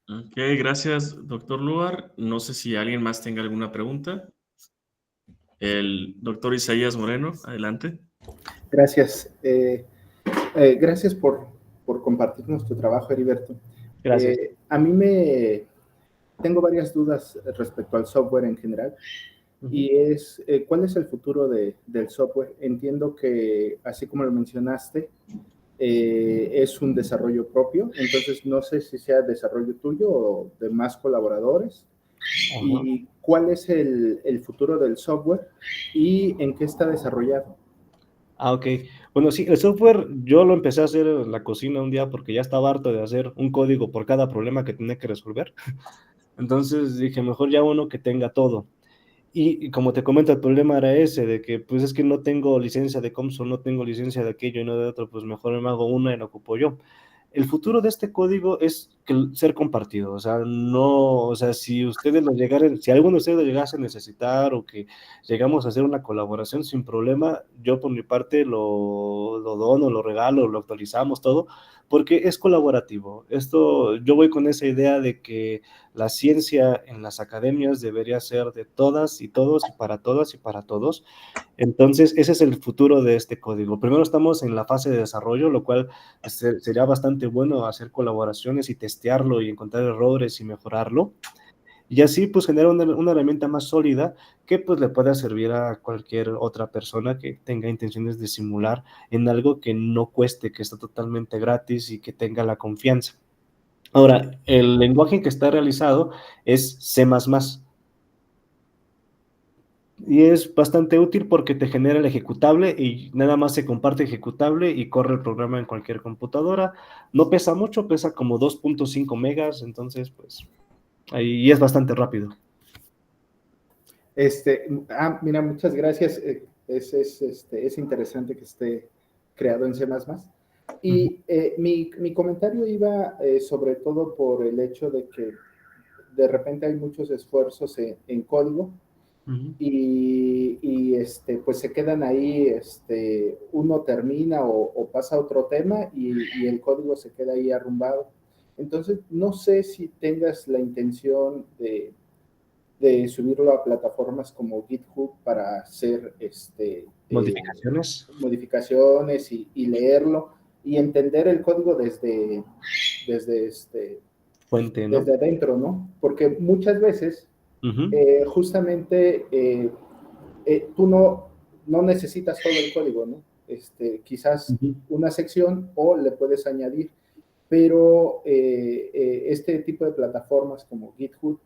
Ok, gracias, doctor Luar. No sé si alguien más tenga alguna pregunta. El doctor Isaías Moreno, adelante. Gracias. Gracias por compartirnos tu trabajo, Heriberto. Gracias. A mí tengo varias dudas respecto al software en general. Ujú. Y ¿cuál es el futuro del software? Entiendo que, así como lo mencionaste, es un desarrollo propio, entonces no sé si sea desarrollo tuyo o de más colaboradores. Ajá. ¿Y cuál es el futuro del software y en qué está desarrollado? Ok. Bueno, sí, el software yo lo empecé a hacer en la cocina un día porque ya estaba harto de hacer un código por cada problema que tenía que resolver. Entonces dije, mejor ya uno que tenga todo. Y como te comento, el problema era ese, de que pues es que no tengo licencia de Comson, no tengo licencia de aquello y no de otro, pues mejor me hago una y lo ocupo yo. El futuro de este código es ser compartido, o sea, no, o sea, si ustedes lo llegaran, si alguno de ustedes lo llegase a necesitar o que llegamos a hacer una colaboración sin problema, yo por mi parte lo dono, lo regalo, lo actualizamos todo, porque es colaborativo. Esto, yo voy con esa idea de que la ciencia en las academias debería ser de todas y todos y para todas y para todos. Entonces, ese es el futuro de este código. Primero estamos en la fase de desarrollo, lo cual sería bastante bueno hacer colaboraciones y testearlo y encontrar errores y mejorarlo. Y así, pues, generar una herramienta más sólida que, pues, le pueda servir a cualquier otra persona que tenga intenciones de simular en algo que no cueste, que está totalmente gratis y que tenga la confianza. Ahora, el lenguaje en que está realizado es C++. Y es bastante útil porque te genera el ejecutable y nada más se comparte ejecutable y corre el programa en cualquier computadora. No pesa mucho, pesa como 2.5 megas, entonces pues Y es bastante rápido. Mira, muchas gracias. Es interesante que esté creado en C++. Y mi comentario iba sobre todo por el hecho de que de repente hay muchos esfuerzos en código pues se quedan ahí, uno termina o pasa a otro tema y el código se queda ahí arrumbado. Entonces, no sé si tengas la intención de subirlo a plataformas como GitHub para hacer modificaciones y leerlo y entender el código desde fuente, ¿no? Desde adentro, ¿no? Porque muchas veces justamente tú no necesitas todo el código, ¿no? Quizás una sección o le puedes añadir, pero este tipo de plataformas como GitHub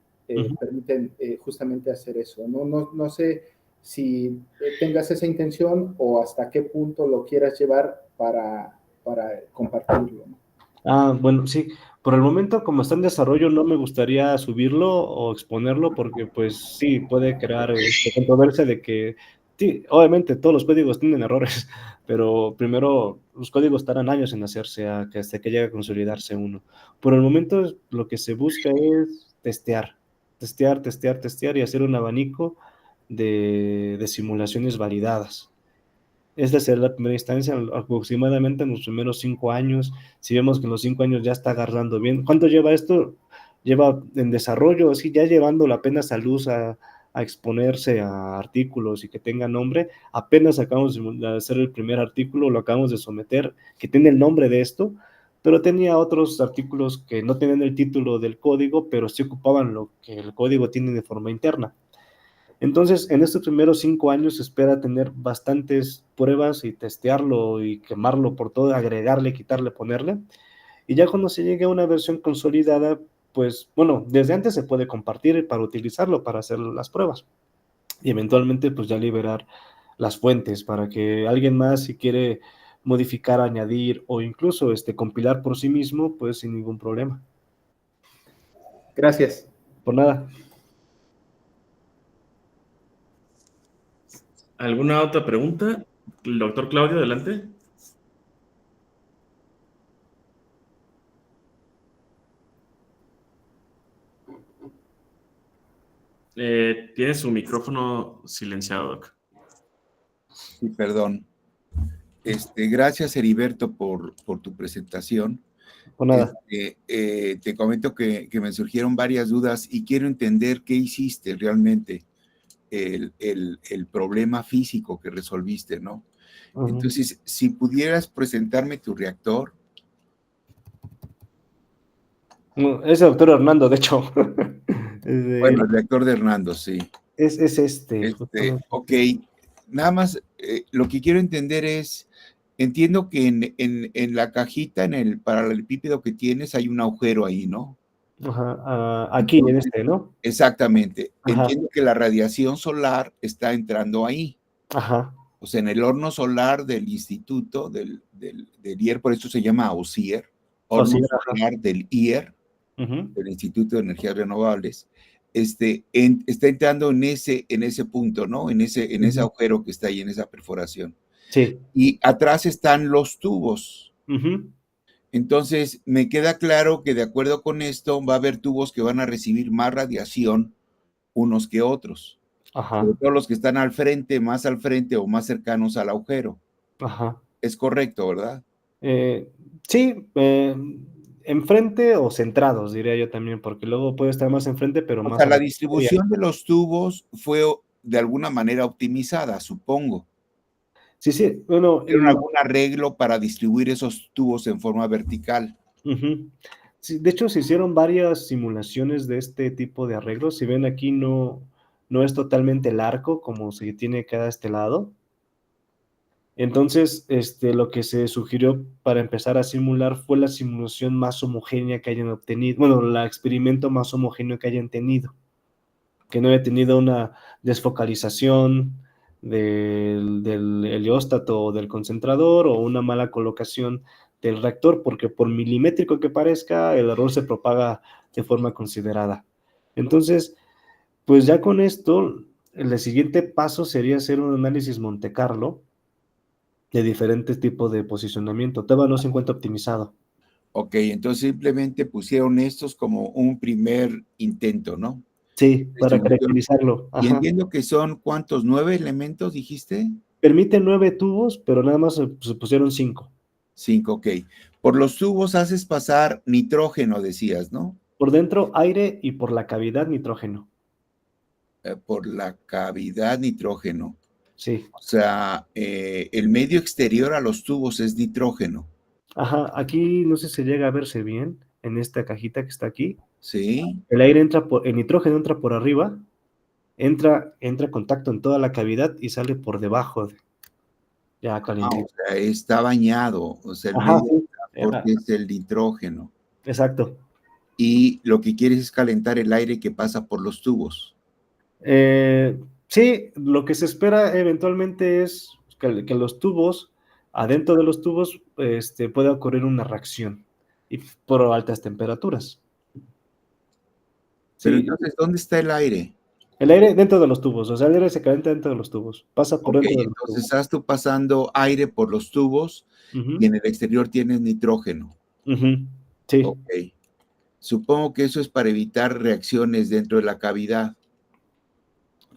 permiten justamente hacer eso, ¿no? No sé si tengas esa intención o hasta qué punto lo quieras llevar para compartirlo, ¿no? Bueno, sí. Por el momento, como está en desarrollo, no me gustaría subirlo o exponerlo porque, pues, sí, puede crear controversia de que, sí, obviamente todos los códigos tienen errores, pero primero los códigos tardan años en hacerse hasta que llegue a consolidarse uno. Por el momento, lo que se busca es testear y hacer un abanico de simulaciones validadas. Esta será la primera instancia, aproximadamente en los primeros 5 años. Si vemos que en los 5 años ya está agarrando bien. ¿Cuánto lleva esto? Lleva en desarrollo, así ya llevándolo apenas a luz, a exponerse a artículos y que tenga nombre. Apenas acabamos de hacer el primer artículo, lo acabamos de someter, que tiene el nombre de esto, pero tenía otros artículos que no tenían el título del código, pero sí ocupaban lo que el código tiene de forma interna. Entonces, en estos primeros 5 años se espera tener bastantes pruebas y testearlo y quemarlo por todo, agregarle, quitarle, ponerle. Y ya cuando se llegue a una versión consolidada, pues, bueno, desde antes se puede compartir para utilizarlo, para hacer las pruebas. Y eventualmente, pues ya liberar las fuentes para que alguien más, si quiere modificar, añadir o incluso compilar por sí mismo, pues sin ningún problema. Gracias. Por nada. ¿Alguna otra pregunta? El doctor Claudio, adelante. Tiene su micrófono silenciado, Doc. Sí, perdón. Gracias, Heriberto, por tu presentación. Por nada. Te comento que me surgieron varias dudas y quiero entender qué hiciste realmente, el problema físico que resolviste, ¿no? Entonces, si pudieras presentarme tu reactor. Es el doctor Hernando, de hecho. Bueno, el reactor de Hernando, sí. Es Ok, nada más, lo que quiero entender es, entiendo que en la cajita, en el paralelepípedo que tienes, hay un agujero ahí, ¿no? Ajá, aquí, entonces, ¿no? Exactamente. Ajá. Entiendo que la radiación solar está entrando ahí. Ajá. O sea, en el horno solar del instituto, del IER, por eso se llama AUSIER, horno solar del IER, del Instituto de Energías Renovables, está entrando en ese punto, ¿no? En ese agujero que está ahí, en esa perforación. Sí. Y atrás están los tubos. Entonces, me queda claro que de acuerdo con esto, va a haber tubos que van a recibir más radiación unos que otros. Ajá. Sobre todo los que están al frente, más al frente o más cercanos al agujero. Ajá. Es correcto, ¿verdad? Sí, enfrente o centrados, diría yo también, porque luego puede estar más enfrente, pero más... O sea, la distribución de los tubos fue de alguna manera optimizada, supongo. Sí, sí, bueno... ¿Hicieron algún arreglo para distribuir esos tubos en forma vertical? Sí, de hecho, se hicieron varias simulaciones de este tipo de arreglos. Si ven aquí, no es totalmente el arco como se tiene cada lado. Entonces, lo que se sugirió para empezar a simular fue la simulación más homogénea que hayan obtenido, bueno, el experimento más homogéneo que hayan tenido, que no haya tenido una desfocalización del helióstato o del concentrador o una mala colocación del reactor, porque por milimétrico que parezca, el error se propaga de forma considerada. Entonces, pues ya con esto, el siguiente paso sería hacer un análisis Monte Carlo de diferentes tipos de posicionamiento. Todavía no se encuentra optimizado. Ok, entonces simplemente pusieron estos como un primer intento, ¿no? Sí, para Distribución. caracterizarlo. Y Ajá. entiendo que son, ¿cuántos? ¿9 elementos, dijiste? Permite 9 tubos, pero nada más se pusieron 5. 5, ok. Por los tubos haces pasar nitrógeno, decías, ¿no? Por dentro aire y por la cavidad nitrógeno. Por la cavidad nitrógeno. Sí. O sea, el medio exterior a los tubos es nitrógeno. Ajá, aquí no sé si llega a verse bien en esta cajita que está aquí. Sí. El aire entra el nitrógeno entra por arriba, entra en contacto en toda la cavidad y sale por debajo, ya O calientito. sea, está bañado. O sea, el Ajá, medio de sí. transporte es el nitrógeno. Exacto. Y lo que quieres es calentar el aire que pasa por los tubos. Sí, lo que se espera eventualmente es que los tubos, adentro de los tubos, pueda ocurrir una reacción y por altas temperaturas. Pero Sí, entonces, ¿dónde está el aire? el aire dentro de los tubos, o sea, el aire se calienta dentro de los tubos, pasa por Ok, dentro de los entonces tubos. estás tú pasando aire por los tubos y en el exterior tienes nitrógeno. Sí. Ok. Supongo que eso es para evitar reacciones dentro de la cavidad.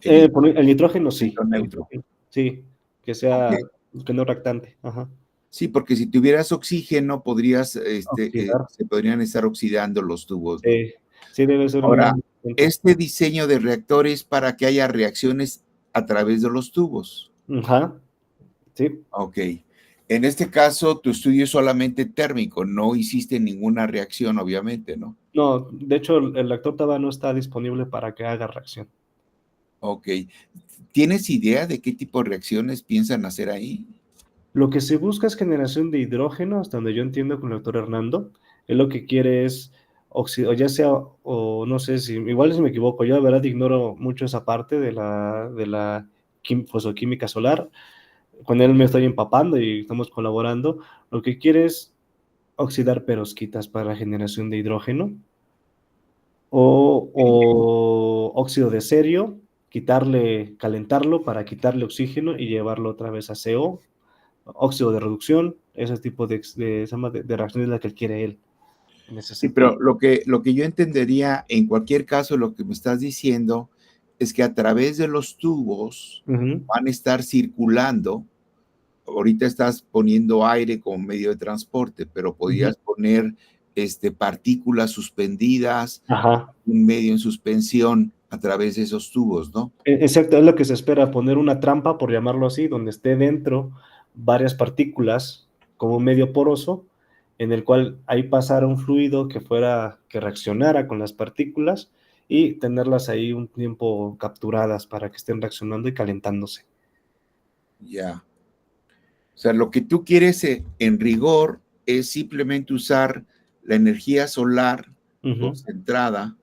El nitrógeno sí. Neutro. Sí, que sea, Okay. que no reactante. Ajá. Sí, porque si tuvieras oxígeno, podrías, Oxidar. se podrían estar oxidando los tubos, ¿no? Sí, sí debe ser un Ahora, buen punto. este diseño de reactores para que haya reacciones a través de los tubos. Ajá. Sí. Ok. En este caso, tu estudio es solamente térmico, no hiciste ninguna reacción, obviamente, ¿no? No, de hecho, el reactor todavía no está disponible para que haga reacción. Ok. ¿Tienes idea de qué tipo de reacciones piensan hacer ahí? Lo que se busca es generación de hidrógeno, hasta donde yo entiendo con el doctor Hernando. Él lo que quiere es oxidar, ya sea, o no sé si, igual si me equivoco, yo de verdad ignoro mucho esa parte de la fosoquímica solar. Con él me estoy empapando y estamos colaborando. Lo que quiere es oxidar perovskitas para la generación de hidrógeno o óxido de cerio, calentarlo para quitarle oxígeno y llevarlo otra vez a CO, óxido de reducción, ese tipo de reacciones es la que quiere él en ese Sí, sentido. pero lo que yo entendería en cualquier caso, lo que me estás diciendo es que a través de los tubos van a estar circulando. Ahorita estás poniendo aire como medio de transporte, pero podías poner partículas suspendidas, Ajá. un medio en suspensión a través de esos tubos, ¿no? Exacto, es lo que se espera, poner una trampa, por llamarlo así, donde esté dentro varias partículas como un medio poroso, en el cual ahí pasara un fluido que reaccionara con las partículas y tenerlas ahí un tiempo capturadas para que estén reaccionando y calentándose. Ya. O sea, lo que tú quieres en rigor es simplemente usar la energía solar concentrada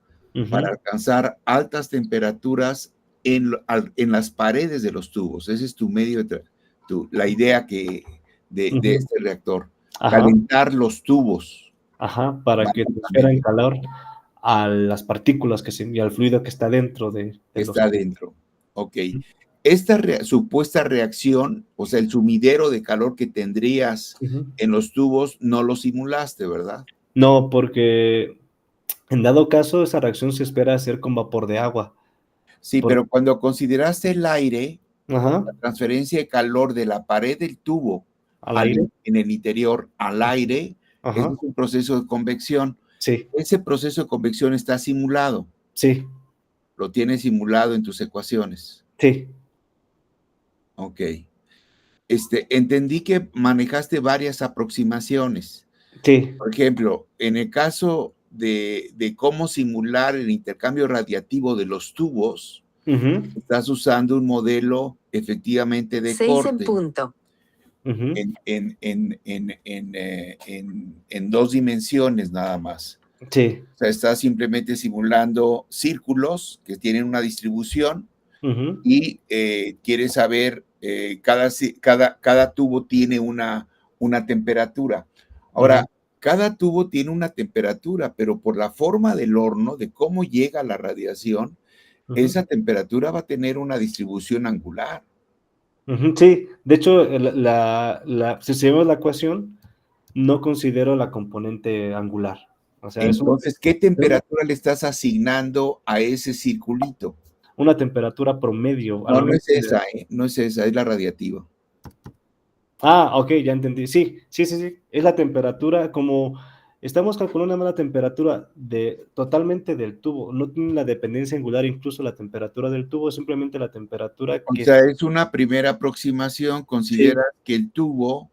para alcanzar altas temperaturas en las paredes de los tubos. Ese es tu medio, la idea de este reactor. Ajá, Calentar los tubos. ajá, para que transfieran Básicamente, calor a las partículas y al fluido que está dentro de que los está tubos. dentro. Ok. Esta supuesta reacción, o sea, el sumidero de calor que tendrías en los tubos, no lo simulaste, ¿verdad? No, porque en dado caso esa reacción se espera hacer con vapor de agua. Sí, pero cuando consideraste el aire, Ajá, la transferencia de calor de la pared del tubo al aire. en el interior al aire, ese Ajá, es un proceso de convección. sí, Ese proceso de convección está simulado, sí, lo tienes simulado en tus ecuaciones. sí. Ok. Entendí que manejaste varias aproximaciones. Sí. Por ejemplo, en el caso de cómo simular el intercambio radiativo de los tubos, estás usando un modelo efectivamente de 6 corte. en punto. En 2 dimensiones nada más. Sí. O sea, estás simplemente simulando círculos que tienen una distribución y quieres saber, cada tubo tiene una temperatura. Ahora, cada tubo tiene una temperatura, pero por la forma del horno, de cómo llega la radiación, esa temperatura va a tener una distribución angular. Sí, de hecho, si vemos la ecuación, no considero la componente angular. O sea, Entonces, ¿qué temperatura le estás asignando a ese circulito? una temperatura promedio. No, no es esa, no es esa, es la radiativa. Ah, ok, ya entendí. Sí. Es la temperatura, como estamos calculando una temperatura totalmente del tubo. No tiene la dependencia angular, incluso la temperatura del tubo, es simplemente la temperatura O sea, es una primera aproximación. Considera que el tubo,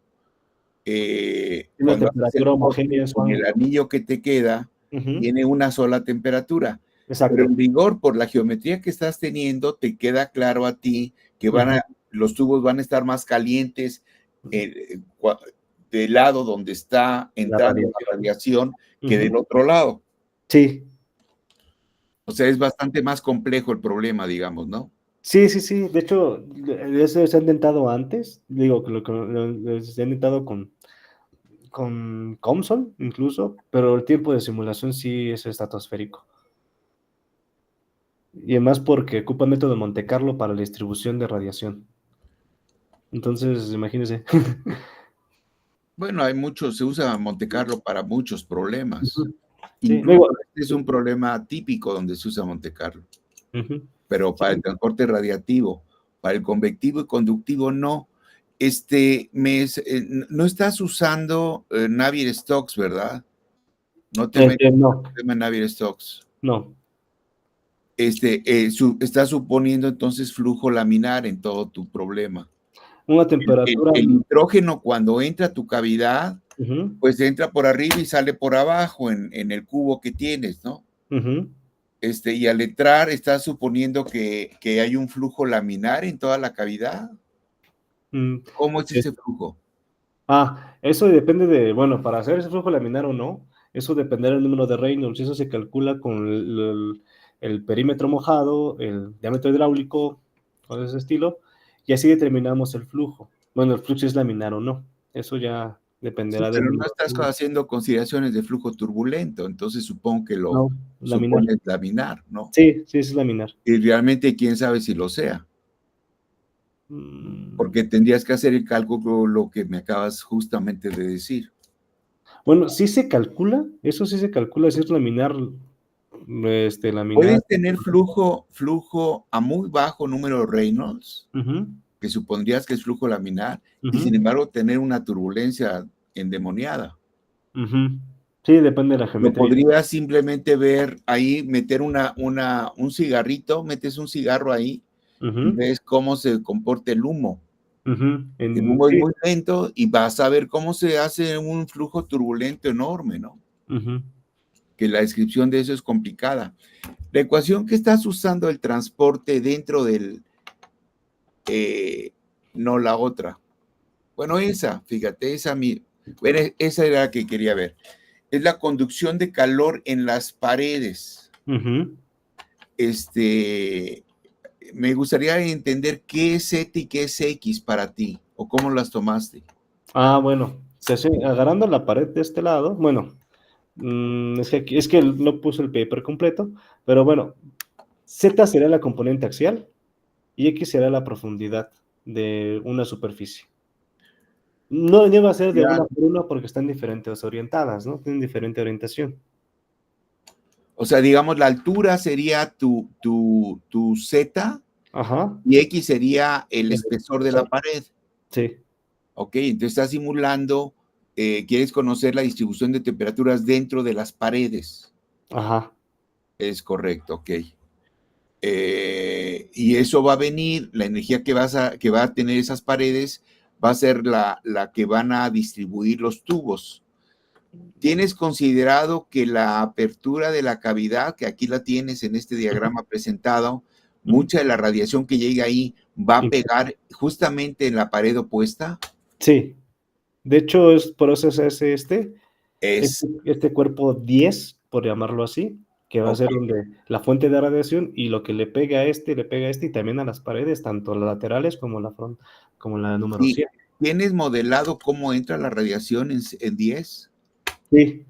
una temperatura homogénea con el anillo que te queda, tiene una sola temperatura. Exacto. Pero en rigor, por la geometría que estás teniendo, te queda claro a ti que los tubos van a estar más calientes del lado donde está entrando la radiación que del otro lado. Sí. O sea, es bastante más complejo el problema, digamos, ¿no? Sí. De hecho, eso se ha intentado antes. Digo, se ha intentado con COMSOL incluso, pero el tiempo de simulación sí es estratosférico. Y además porque ocupa el método de Monte Carlo para la distribución de radiación. Entonces, imagínense. Bueno, se usa Monte Carlo para muchos problemas. Sí, Incluso este es un problema típico donde se usa Monte Carlo. Pero para el transporte radiativo, para el convectivo y conductivo, no. No estás usando Navier-Stokes, ¿verdad? No te metes en el tema Navier-Stokes. No. Estás suponiendo entonces flujo laminar en todo tu problema. Una temperatura. El nitrógeno, cuando entra a tu cavidad, pues entra por arriba y sale por abajo en el cubo que tienes, ¿no? Y al entrar, estás suponiendo que hay un flujo laminar en toda la cavidad. ¿Cómo es ese flujo? Eso depende bueno, para hacer ese flujo laminar o no, eso dependerá del número de Reynolds. Eso se calcula con el perímetro mojado, el diámetro hidráulico, con ese estilo, y así determinamos el flujo. Bueno, el flujo es laminar o no. Eso ya dependerá pero no estás haciendo consideraciones de flujo turbulento, entonces supongo que lo supones laminar, ¿no? Sí, es laminar. Y realmente quién sabe si lo sea. Porque tendrías que hacer el cálculo, lo que me acabas justamente de decir. Bueno, sí se calcula, eso sí se calcula, si es laminar. Puedes tener flujo a muy bajo número de Reynolds, que supondrías que es flujo laminar, y sin embargo tener una turbulencia endemoniada. Sí, depende de la geometría. Lo podrías simplemente ver ahí, meter un cigarrito, metes un cigarro ahí, y ves cómo se comporta el humo. El humo es muy lento y vas a ver cómo se hace un flujo turbulento enorme, ¿no? Que la descripción de eso es complicada. La ecuación que estás usando, el transporte dentro del... no la otra. Bueno, esa, fíjate, esa era la que quería ver. Es la conducción de calor en las paredes. Me gustaría entender qué es Z y qué es X para ti, o cómo las tomaste. Bueno, agarrando la pared de este lado, bueno, es que no puse el paper completo, pero bueno, Z sería la componente axial y X será la profundidad de una superficie. No lleva a ser de una por una porque están diferentes orientadas, ¿no? Tienen diferente orientación. O sea, digamos, la altura sería tu Z, y X sería el espesor de la pared. Sí. Ok, entonces estás simulando, quieres conocer la distribución de temperaturas dentro de las paredes. Es correcto, ok. Y eso va a venir, la energía que va a tener esas paredes va a ser la que van a distribuir los tubos. ¿Tienes considerado que la apertura de la cavidad, que aquí la tienes en este diagrama presentado, mucha de la radiación que llega ahí va a pegar justamente en la pared opuesta? Sí. De hecho, por eso se hace este cuerpo 10, por llamarlo así, que va a ser donde la fuente de radiación, y lo que le pega a este y también a las paredes, tanto las laterales como la número 100. ¿Tienes modelado cómo entra la radiación en 10? Sí,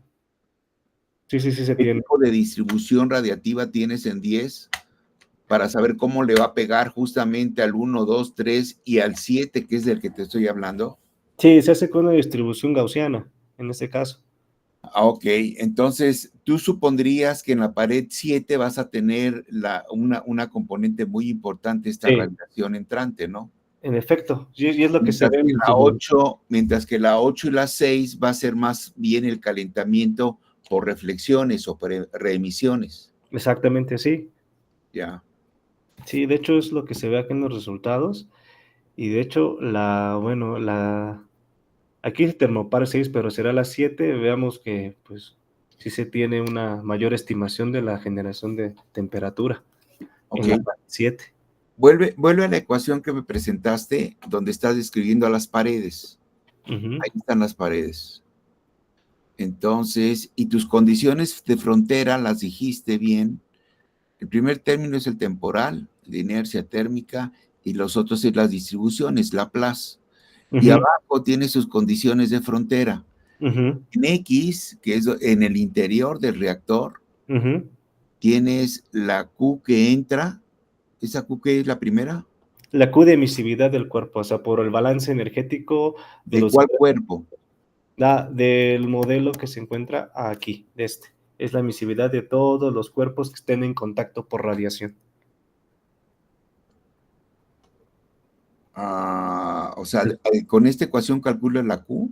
sí se ¿Qué tiene. tipo de distribución radiativa tienes en 10 para saber cómo le va a pegar justamente al 1, 2, 3 y al 7, que es del que te estoy hablando? Sí, se hace con una distribución gaussiana, en este caso. Ok, entonces tú supondrías que en la pared 7 vas a tener una componente muy importante, esta Sí, radiación entrante, ¿no? en efecto, y es lo que se Mientras ve que en la 8, mientras que la 8 y la 6 va a ser más bien el calentamiento por reflexiones o por reemisiones. exactamente, sí. Ya. Sí, de hecho es lo que se ve aquí en los resultados. Y de hecho, aquí es termopar 6, pero será la 7. Veamos que, pues, sí se tiene una mayor estimación de la generación de temperatura Ok. en la 7. Vuelve a la ecuación que me presentaste, donde estás describiendo a las paredes. Ujú, Ahí están las paredes. Entonces, y tus condiciones de frontera las dijiste bien. El primer término es el temporal, de inercia térmica, y los otros es las distribuciones, Laplace. Y ujú, abajo tiene sus condiciones de frontera. ujú, En X, que es en el interior del reactor, ujú. tienes la Q que entra. ¿Esa Q que es la primera? La Q de emisividad del cuerpo, o sea, por el balance energético de ¿De los cuál cuerpo? del modelo que se encuentra aquí, de este. Es la emisividad de todos los cuerpos que estén en contacto por radiación. O sea, con esta ecuación calculas la Q,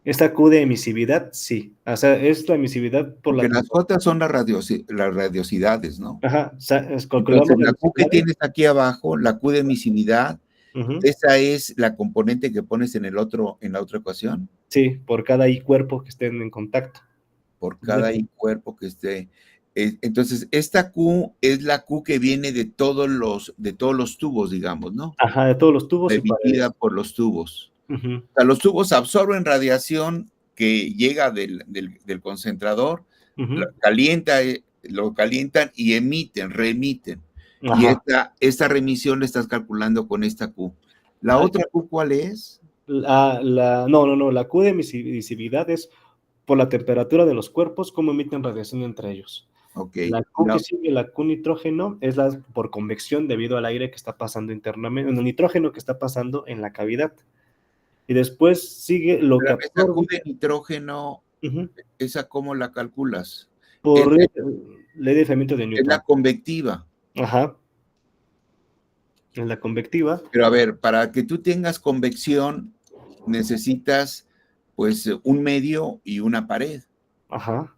Esta Q de emisividad, sí. O sea, es la emisividad por la porque las temperatura. otras son las radiosidades, ¿no? Ajá, calculamos Entonces, las la Q que emisividades. tienes aquí abajo, la Q de emisividad, Ujú. esa es la componente que pones en la otra ecuación, Sí, por cada I cuerpo que estén en contacto. por cada I cuerpo que esté. Entonces, esta Q es la Q que viene de todos los tubos, digamos, ¿no? Ajá, de todos los tubos y Emitida paredes. por los tubos. Ujú, O sea, los tubos absorben radiación que llega del concentrador, ujú. lo calientan y reemiten. Y Ajá. esta remisión la estás calculando con esta Q. ¿La Ajá. otra Q cuál es? No, la Q de emisividad es por la temperatura de los cuerpos, cómo emiten radiación entre ellos. Ok. La Q que sigue, la Q nitrógeno, es la por convección debido al aire que está pasando internamente, el nitrógeno que está pasando en la cavidad. Y después sigue lo que Esa Q absorbe. de nitrógeno, Ujú, ¿esa cómo la calculas? Es, por ley de enfriamiento de es la Newton. convectiva. Ajá, en la convectiva. Pero a ver, para que tú tengas convección, necesitas pues un medio y una pared. Ajá.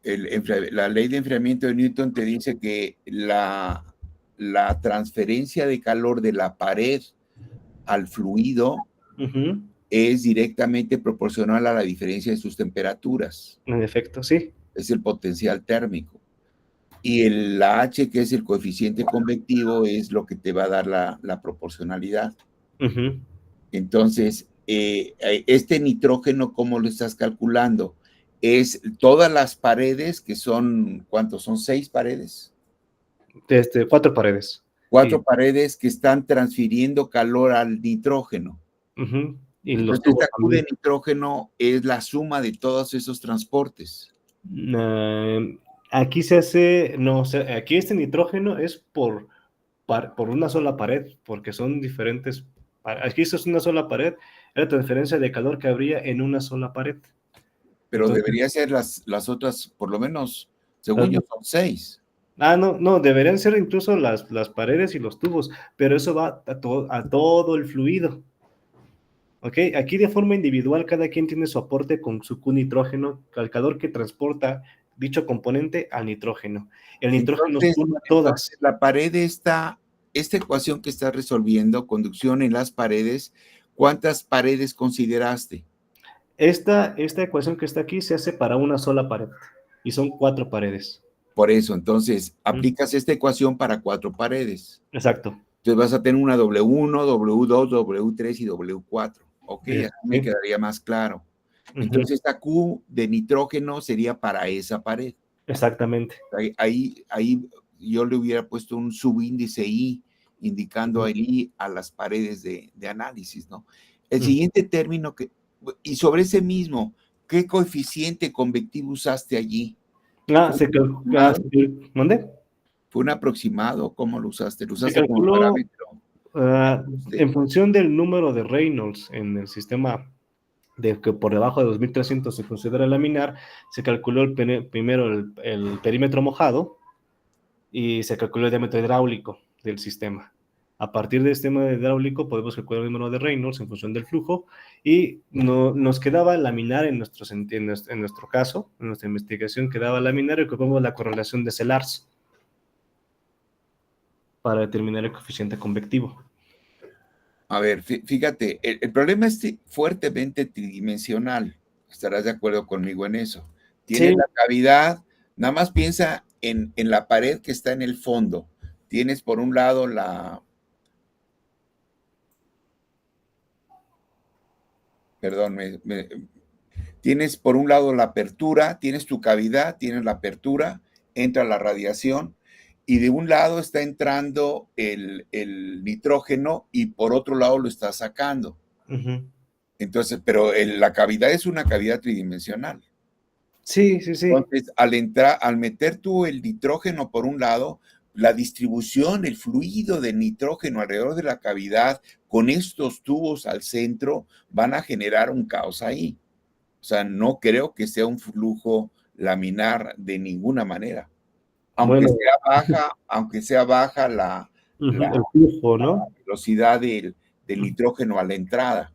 La ley de enfriamiento de Newton te dice que la transferencia de calor de la pared al fluido Ujú, es directamente proporcional a la diferencia de sus temperaturas. en efecto, sí. Es el potencial térmico. Y la H, que es el coeficiente convectivo, es lo que te va a dar la proporcionalidad. Ujú. Entonces, este nitrógeno, ¿cómo lo estás calculando? Es todas las paredes, que son, ¿cuántos? ¿Son 6 paredes? 4 paredes. 4 Y, paredes que están transfiriendo calor al nitrógeno. ujú, y los Entonces, tubos esta Q de también. nitrógeno es la suma de todos esos transportes. Aquí se hace, no, aquí este nitrógeno es por una sola pared, porque son diferentes. Aquí esto es una sola pared, es la transferencia de calor que habría en una sola pared. Pero Entonces, debería ser las otras, por lo menos, según yo, son 6. no, deberían ser incluso las paredes y los tubos, pero eso va a todo el fluido. ¿Ok? Aquí de forma individual cada quien tiene su aporte con su Q nitrógeno, al calor que transporta dicho componente al nitrógeno. El nitrógeno suma todas. Entonces la pared esta ecuación que estás resolviendo, conducción en las paredes, ¿cuántas paredes consideraste? Esta ecuación que está aquí se hace para una sola pared y son 4 paredes. Por eso, entonces, Mm, aplicas esta ecuación para 4 paredes. exacto. Entonces vas a tener una W1, W2, W3 y W4. Ok, así me Sí. quedaría más claro. Ujú, Entonces esta Q de nitrógeno sería para esa pared. exactamente. Ahí yo le hubiera puesto un subíndice I, indicando Ujú, ahí a las paredes de análisis, ¿no? El ujú. siguiente término y sobre ese mismo, ¿qué coeficiente convectivo usaste allí? ¿Mande? ¿Fue un aproximado? ¿Cómo lo usaste? ¿Lo Se usaste como calculó parámetro? en función del número de Reynolds en el sistema, de que por debajo de 2300 se considera laminar, se calculó primero el perímetro mojado y se calculó el diámetro hidráulico del sistema. A partir del sistema hidráulico podemos calcular el número de Reynolds en función del flujo y nos quedaba laminar en nuestro caso, en nuestra investigación quedaba laminar y ocupamos la correlación de Sellars para determinar el coeficiente convectivo. A ver, fíjate, el problema es fuertemente tridimensional. Estarás de acuerdo conmigo en eso. Tiene Sí. la cavidad, nada más piensa en la pared que está en el fondo. Tienes por un lado tienes por un lado la apertura, tienes tu cavidad, tienes la apertura, entra la radiación y de un lado está entrando el nitrógeno y por otro lado lo está sacando. Uh-huh. Entonces, pero la cavidad es una cavidad tridimensional. Sí. Entonces, al meter tú el nitrógeno por un lado, la distribución, el fluido de nitrógeno alrededor de la cavidad con estos tubos al centro van a generar un caos ahí. O sea, no creo que sea un flujo laminar de ninguna manera. Aunque sea baja el flujo, ¿no? La velocidad del nitrógeno a la entrada.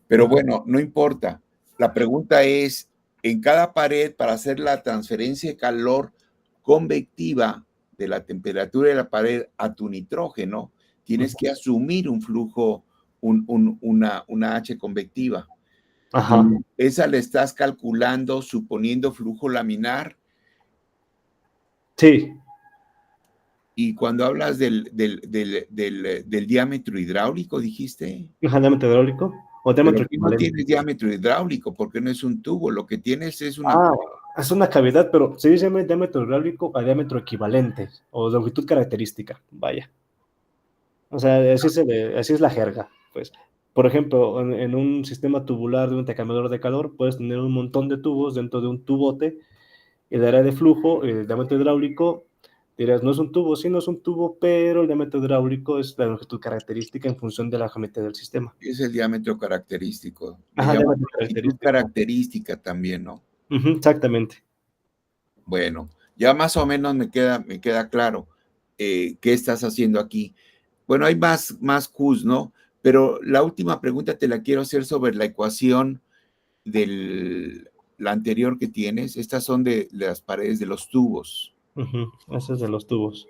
Pero bueno, no importa. La pregunta es, en cada pared, para hacer la transferencia de calor convectiva de la temperatura de la pared a tu nitrógeno, tienes que asumir un flujo, una H convectiva. Ajá. Esa le estás calculando suponiendo flujo laminar. Sí. Y cuando hablas del diámetro hidráulico, dijiste. ¿Diámetro hidráulico? ¿O diámetro equivalente? No tienes diámetro hidráulico porque no es un tubo, lo que tienes es una... es una cavidad, pero se dice diámetro hidráulico a diámetro equivalente o longitud característica, vaya. O sea, así es la jerga, pues. Por ejemplo, en un sistema tubular de un intercambiador de calor, puedes tener un montón de tubos dentro de un tubote, y el área de flujo, el diámetro hidráulico, dirás, no es un tubo, sí, no es un tubo, pero el diámetro hidráulico es la longitud característica en función de la geometría del sistema. Es el diámetro característico. Diámetro característica también, ¿no? Exactamente. Bueno, ya más o menos me queda claro qué estás haciendo aquí. Bueno, hay más Qs, ¿no? Pero la última pregunta te la quiero hacer sobre la ecuación la anterior que tienes. Estas son de las paredes de los tubos. Ese es de los tubos.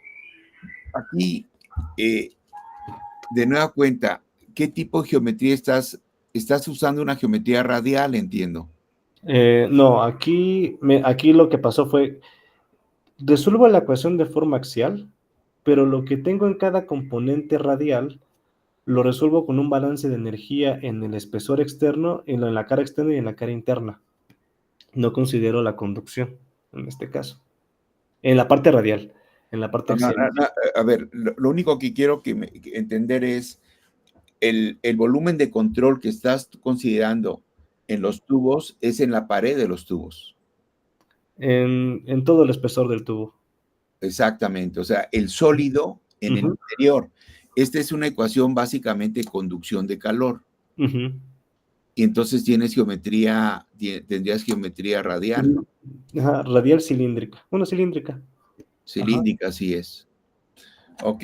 Aquí, de nueva cuenta, ¿qué tipo de geometría estás usando? Una geometría radial, entiendo. No, aquí lo que pasó fue, resuelvo la ecuación de forma axial, pero lo que tengo en cada componente radial lo resuelvo con un balance de energía en el espesor externo, en la cara externa y en la cara interna. No considero la conducción, en este caso. En la parte radial, en la parte axial. A ver, lo único que quiero entender es el volumen de control que estás considerando en los tubos es en la pared de los tubos. En todo el espesor del tubo. Exactamente, o sea, el sólido en el interior. Esta es una ecuación básicamente de conducción de calor. Y entonces tendrías geometría radial, ¿no? Ajá, radial cilíndrica. Bueno, cilíndrica. Cilíndrica, así es. Ok.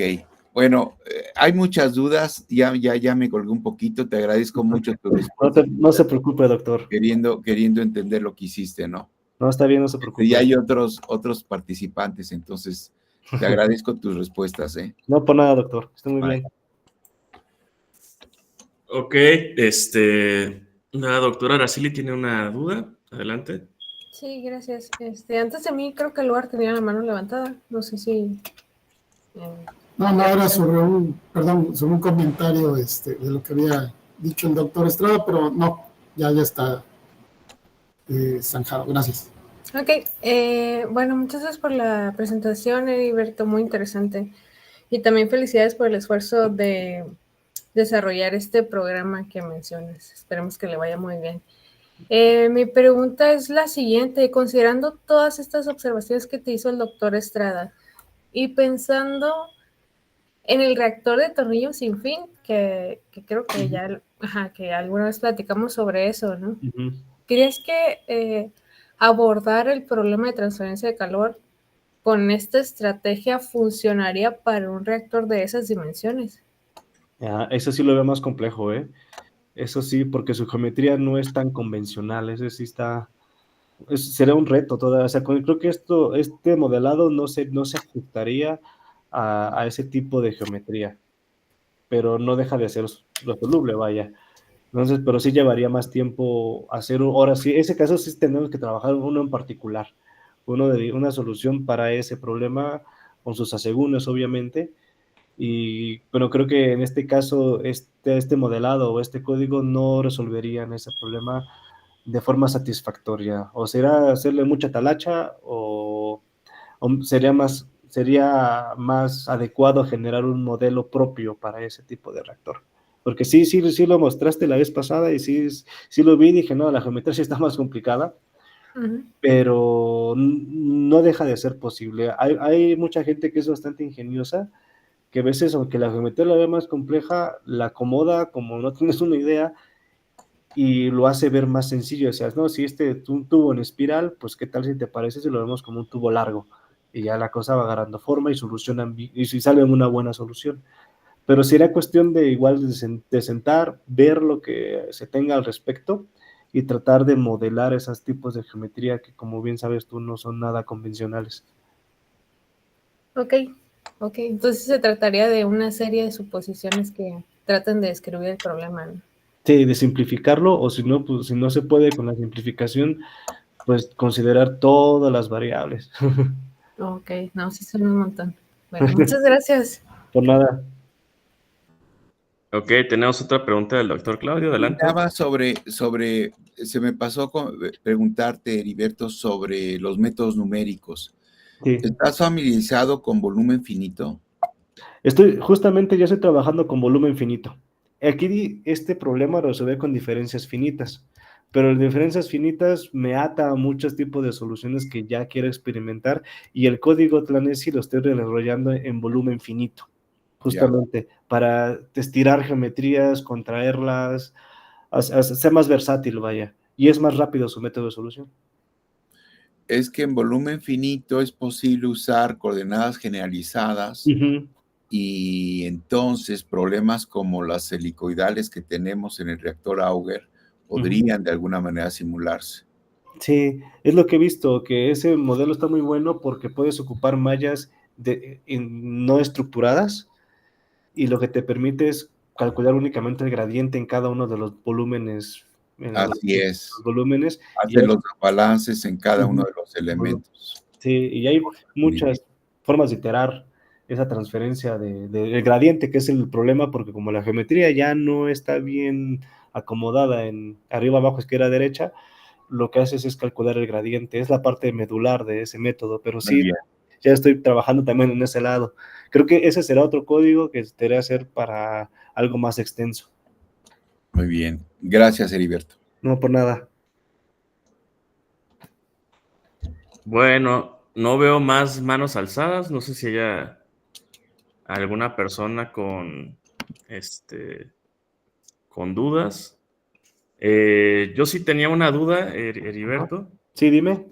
Bueno, hay muchas dudas. Ya me colgué un poquito. Te agradezco mucho tu respuesta. No se preocupe, doctor. Queriendo entender lo que hiciste, ¿no? No, está bien, no se preocupe. Y hay otros participantes, entonces te agradezco tus respuestas, ¿eh? No, por nada, doctor. Está muy bien. Ok, la doctora Araceli tiene una duda. Adelante. Sí, gracias. Antes de mí creo que el lugar tenía la mano levantada. No sé si... No, era sobre un comentario de lo que había dicho el doctor Estrada, pero no, ya está zanjado. Gracias. Ok, bueno, muchas gracias por la presentación, Heriberto, muy interesante. Y también felicidades por el esfuerzo de desarrollar este programa que mencionas. Esperemos que le vaya muy bien. Mi pregunta es la siguiente, considerando todas estas observaciones que te hizo el doctor Estrada y pensando en el reactor de tornillo sin fin, que creo que ya, que alguna vez platicamos sobre eso, ¿no? ¿Crees que abordar el problema de transferencia de calor con esta estrategia funcionaría para un reactor de esas dimensiones? Eso sí lo veo más complejo, ¿eh? Eso sí, porque su geometría no es tan convencional, ese sí será un reto todavía. O sea, creo que este modelado no se ajustaría a ese tipo de geometría, pero no deja de ser resoluble, vaya. Entonces, pero sí llevaría más tiempo hacer, ahora sí, ese caso sí tenemos que trabajar uno en particular, una solución para ese problema, con sus asegúnes, obviamente, pero creo que en este caso, este modelado o este código no resolverían ese problema de forma satisfactoria. O será hacerle mucha talacha o sería más adecuado generar un modelo propio para ese tipo de reactor. Porque sí lo mostraste la vez pasada y sí lo vi y dije, no, la geometría sí está más complicada, pero no deja de ser posible. Hay mucha gente que es bastante ingeniosa, que a veces, aunque la geometría la ve más compleja, la acomoda como no tienes una idea y lo hace ver más sencillo. O sea, no, si un tubo en espiral, pues qué tal si te parece si lo vemos como un tubo largo y ya la cosa va agarrando forma y si sale una buena solución. Pero sería cuestión de igual de sentar, ver lo que se tenga al respecto y tratar de modelar esos tipos de geometría que, como bien sabes tú, no son nada convencionales. Ok, entonces se trataría de una serie de suposiciones que tratan de describir el problema, ¿no? Sí, de simplificarlo, o si no, pues si no se puede con la simplificación, pues considerar todas las variables. Ok, no, sí son un montón. Bueno, muchas gracias. Por nada. Ok, tenemos otra pregunta del doctor Claudio, adelante. Se me pasó preguntarte, Heriberto, sobre los métodos numéricos. Sí. ¿Estás familiarizado con volumen finito? Justamente yo estoy trabajando con volumen finito. Aquí este problema lo resuelve con diferencias finitas, pero las diferencias finitas me ata a muchos tipos de soluciones que ya quiero experimentar y el código Tlanesi lo estoy desarrollando en volumen finito, justamente para estirar geometrías, contraerlas, ser más versátil, vaya, y es más rápido su método de solución. Es que en volumen finito es posible usar coordenadas generalizadas. Y entonces problemas como las helicoidales que tenemos en el reactor Auger podrían de alguna manera simularse. Sí, es lo que he visto, que ese modelo está muy bueno porque puedes ocupar mallas no estructuradas y lo que te permite es calcular únicamente el gradiente en cada uno de los volúmenes. Así es. Los volúmenes. Hace los balances en cada uno de los elementos. Sí, y hay muchas formas de iterar esa transferencia del gradiente, que es el problema, porque como la geometría ya no está bien acomodada en arriba, abajo, izquierda, derecha, lo que haces es calcular el gradiente, es la parte medular de ese método, pero sí, ya estoy trabajando también en ese lado. Creo que ese será otro código que debería hacer para algo más extenso. Muy bien, gracias, Heriberto. No, por nada. Bueno, no veo más manos alzadas, no sé si haya alguna persona con dudas. Yo sí tenía una duda, Heriberto. Sí, dime.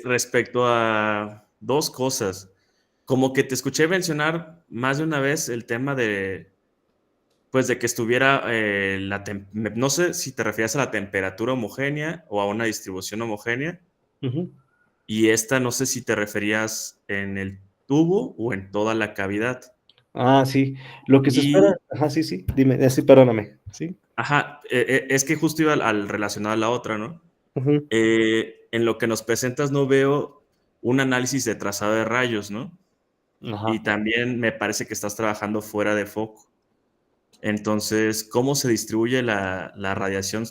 Respecto a dos cosas. Como que te escuché mencionar más de una vez el tema de que estuviera no sé si te refieres a la temperatura homogénea o a una distribución homogénea. Y esta no sé si te referías en el tubo o en toda la cavidad. Sí, lo que se espera, sí, dime, sí, perdóname, sí. Es que justo iba al relacionado a la otra, ¿no? En lo que nos presentas no veo un análisis de trazado de rayos, ¿no? Y también me parece que estás trabajando fuera de foco. Entonces, ¿cómo se distribuye la radiación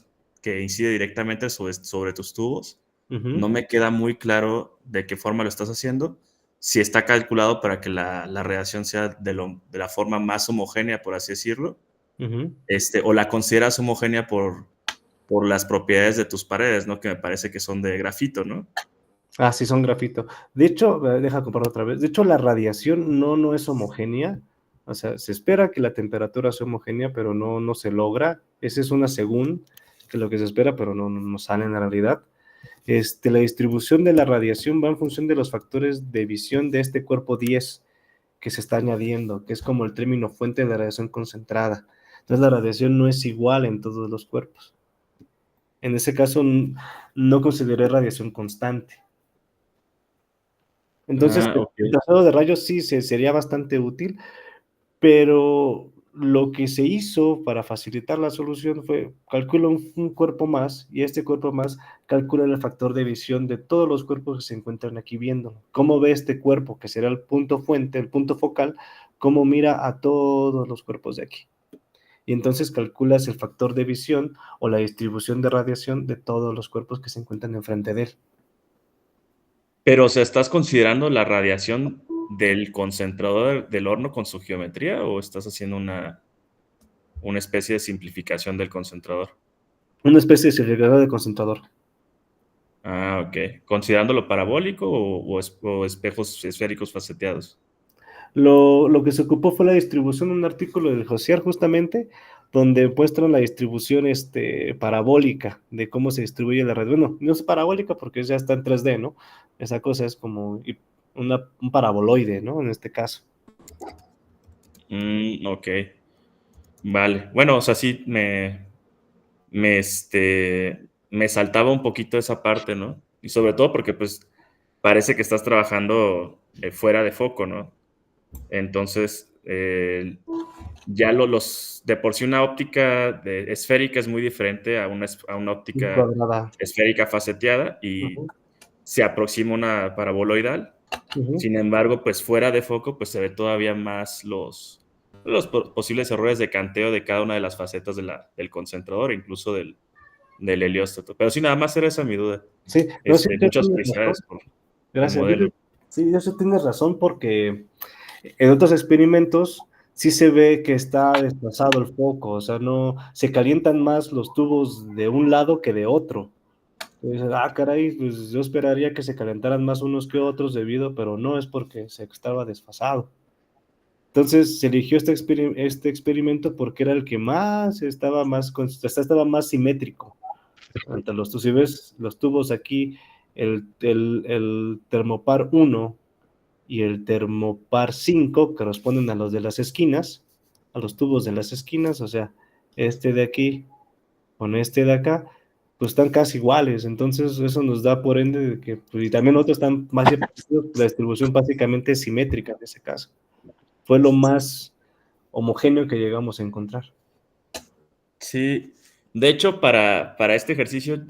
que incide directamente sobre tus tubos? No me queda muy claro de qué forma lo estás haciendo. Si está calculado para que la radiación sea de la forma más homogénea, por así decirlo, o la consideras homogénea por por las propiedades de tus paredes, ¿no? Que me parece que son de grafito, ¿no? Ah, sí, son grafito. De hecho, deja comprobar otra vez. De hecho, la radiación no es homogénea. O sea, se espera que la temperatura sea homogénea, pero no se logra. Esa es una según que lo que se espera, pero no sale en la realidad. La distribución de la radiación va en función de los factores de visión de este cuerpo 10 que se está añadiendo, que es como el término fuente de radiación concentrada. Entonces, la radiación no es igual en todos los cuerpos. En ese caso, no consideré radiación constante. Entonces, el trazado de rayos sí sería bastante útil, pero lo que se hizo para facilitar la solución fue calcula un cuerpo más, y este cuerpo más calcula el factor de visión de todos los cuerpos que se encuentran aquí viendo. ¿Cómo ve este cuerpo, que será el punto fuente, el punto focal? ¿Cómo mira a todos los cuerpos de aquí? Y entonces calculas el factor de visión o la distribución de radiación de todos los cuerpos que se encuentran enfrente de él. Pero, o sea, ¿estás considerando la radiación del concentrador del horno con su geometría o estás haciendo una especie de simplificación del concentrador? Una especie de simplificador de concentrador. Ah, ok. ¿Considerándolo parabólico o espejos esféricos faceteados? Lo que se ocupó fue la distribución, un artículo de Josier justamente, donde muestran la distribución parabólica de cómo se distribuye la red. Bueno, no es parabólica porque ya está en 3D, ¿no? Esa cosa es como un paraboloide, ¿no? En este caso. Ok. Vale. Bueno, o sea, sí me saltaba un poquito esa parte, ¿no? Y sobre todo porque, pues, parece que estás trabajando fuera de foco, ¿no? Entonces, ya de por sí una óptica esférica es muy diferente a una óptica Cuadrada. esférica faceteada y se aproxima una paraboloidal. Sin embargo, pues fuera de foco, pues se ve todavía más los posibles errores de canteo de cada una de las facetas del concentrador, incluso del helióstato. Pero sí, nada más era esa mi duda. Sí, Muchas felicidades por el modelo. Sí, eso tienes razón, porque en otros experimentos sí se ve que está desplazado el foco, o sea, no se calientan más los tubos de un lado que de otro. Entonces, caray, pues yo esperaría que se calentaran más unos que otros pero no, es porque se estaba desfasado. Entonces se eligió este experimento porque era el que estaba más simétrico. Si ves los tubos aquí, el termopar 1 y el termopar 5 corresponden a los de las esquinas, a los tubos de las esquinas, o sea, este de aquí con este de acá, pues están casi iguales. Entonces eso nos da por ende de que, pues, y también otros están más parecidos, la distribución básicamente es simétrica en ese caso. Fue lo más homogéneo que llegamos a encontrar. Sí, de hecho, para este ejercicio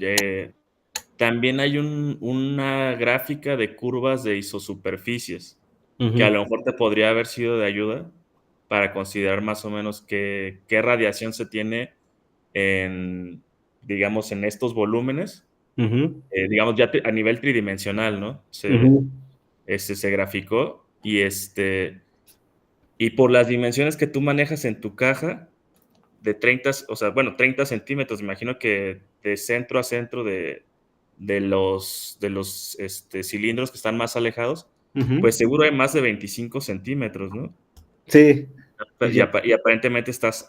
también hay una gráfica de curvas de isosuperficies que a lo mejor te podría haber sido de ayuda para considerar más o menos qué radiación se tiene digamos, en estos volúmenes, digamos, ya a nivel tridimensional, ¿no? Se graficó y por las dimensiones que tú manejas en tu caja, de 30 centímetros, me imagino que de centro a centro de los cilindros que están más alejados, pues seguro hay más de 25 centímetros, ¿no? Sí. Y aparentemente estás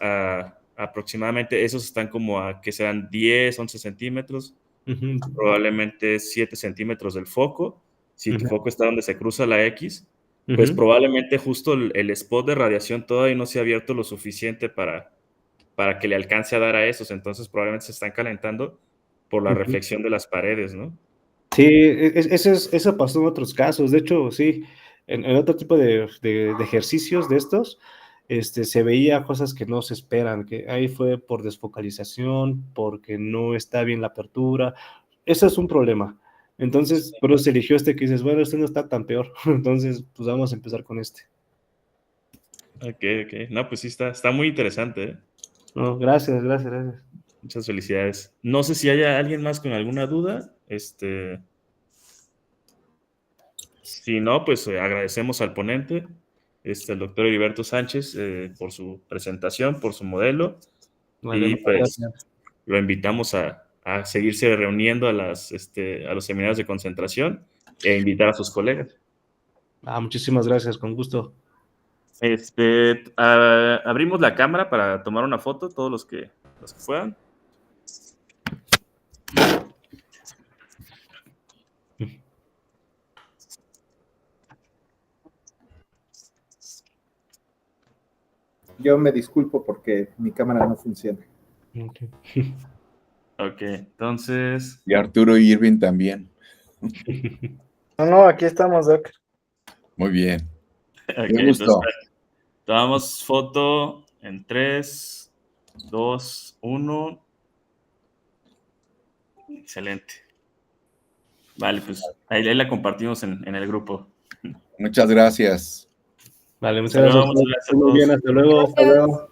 aproximadamente, esos están como que sean 10, 11 centímetros, probablemente 7 centímetros del foco. Si tu foco está donde se cruza la X, pues probablemente justo el spot de radiación todavía no se ha abierto lo suficiente para que le alcance a dar a esos, entonces probablemente se están calentando por la reflexión de las paredes, ¿no? Sí, eso pasó en otros casos. De hecho, sí, en otro tipo de ejercicios de estos, se veía cosas que no se esperan, que ahí fue por desfocalización, porque no está bien la apertura. Eso es un problema. Entonces, pero se eligió que dices, bueno, no está tan peor. Entonces, pues vamos a empezar con este. Ok. No, pues sí, está muy interesante, ¿eh? No, gracias. Muchas felicidades. No sé si haya alguien más con alguna duda. Si no, pues agradecemos al ponente, el doctor Heriberto Sánchez, por su presentación, por su modelo. Vale, y pues gracias. lo invitamos a seguirse reuniendo a los seminarios de concentración e invitar a sus colegas. Muchísimas gracias, con gusto. Abrimos la cámara para tomar una foto, todos los que puedan. Yo me disculpo porque mi cámara no funciona. Ok, entonces... Y Arturo y Irving también. No, aquí estamos, Doc. Muy bien. Okay, Me gustó. Tomamos foto en 3, 2, 1. Excelente. Vale, pues ahí la compartimos en el grupo. Muchas gracias. Vale, muchas gracias. Muy bien, hasta luego. Hasta luego.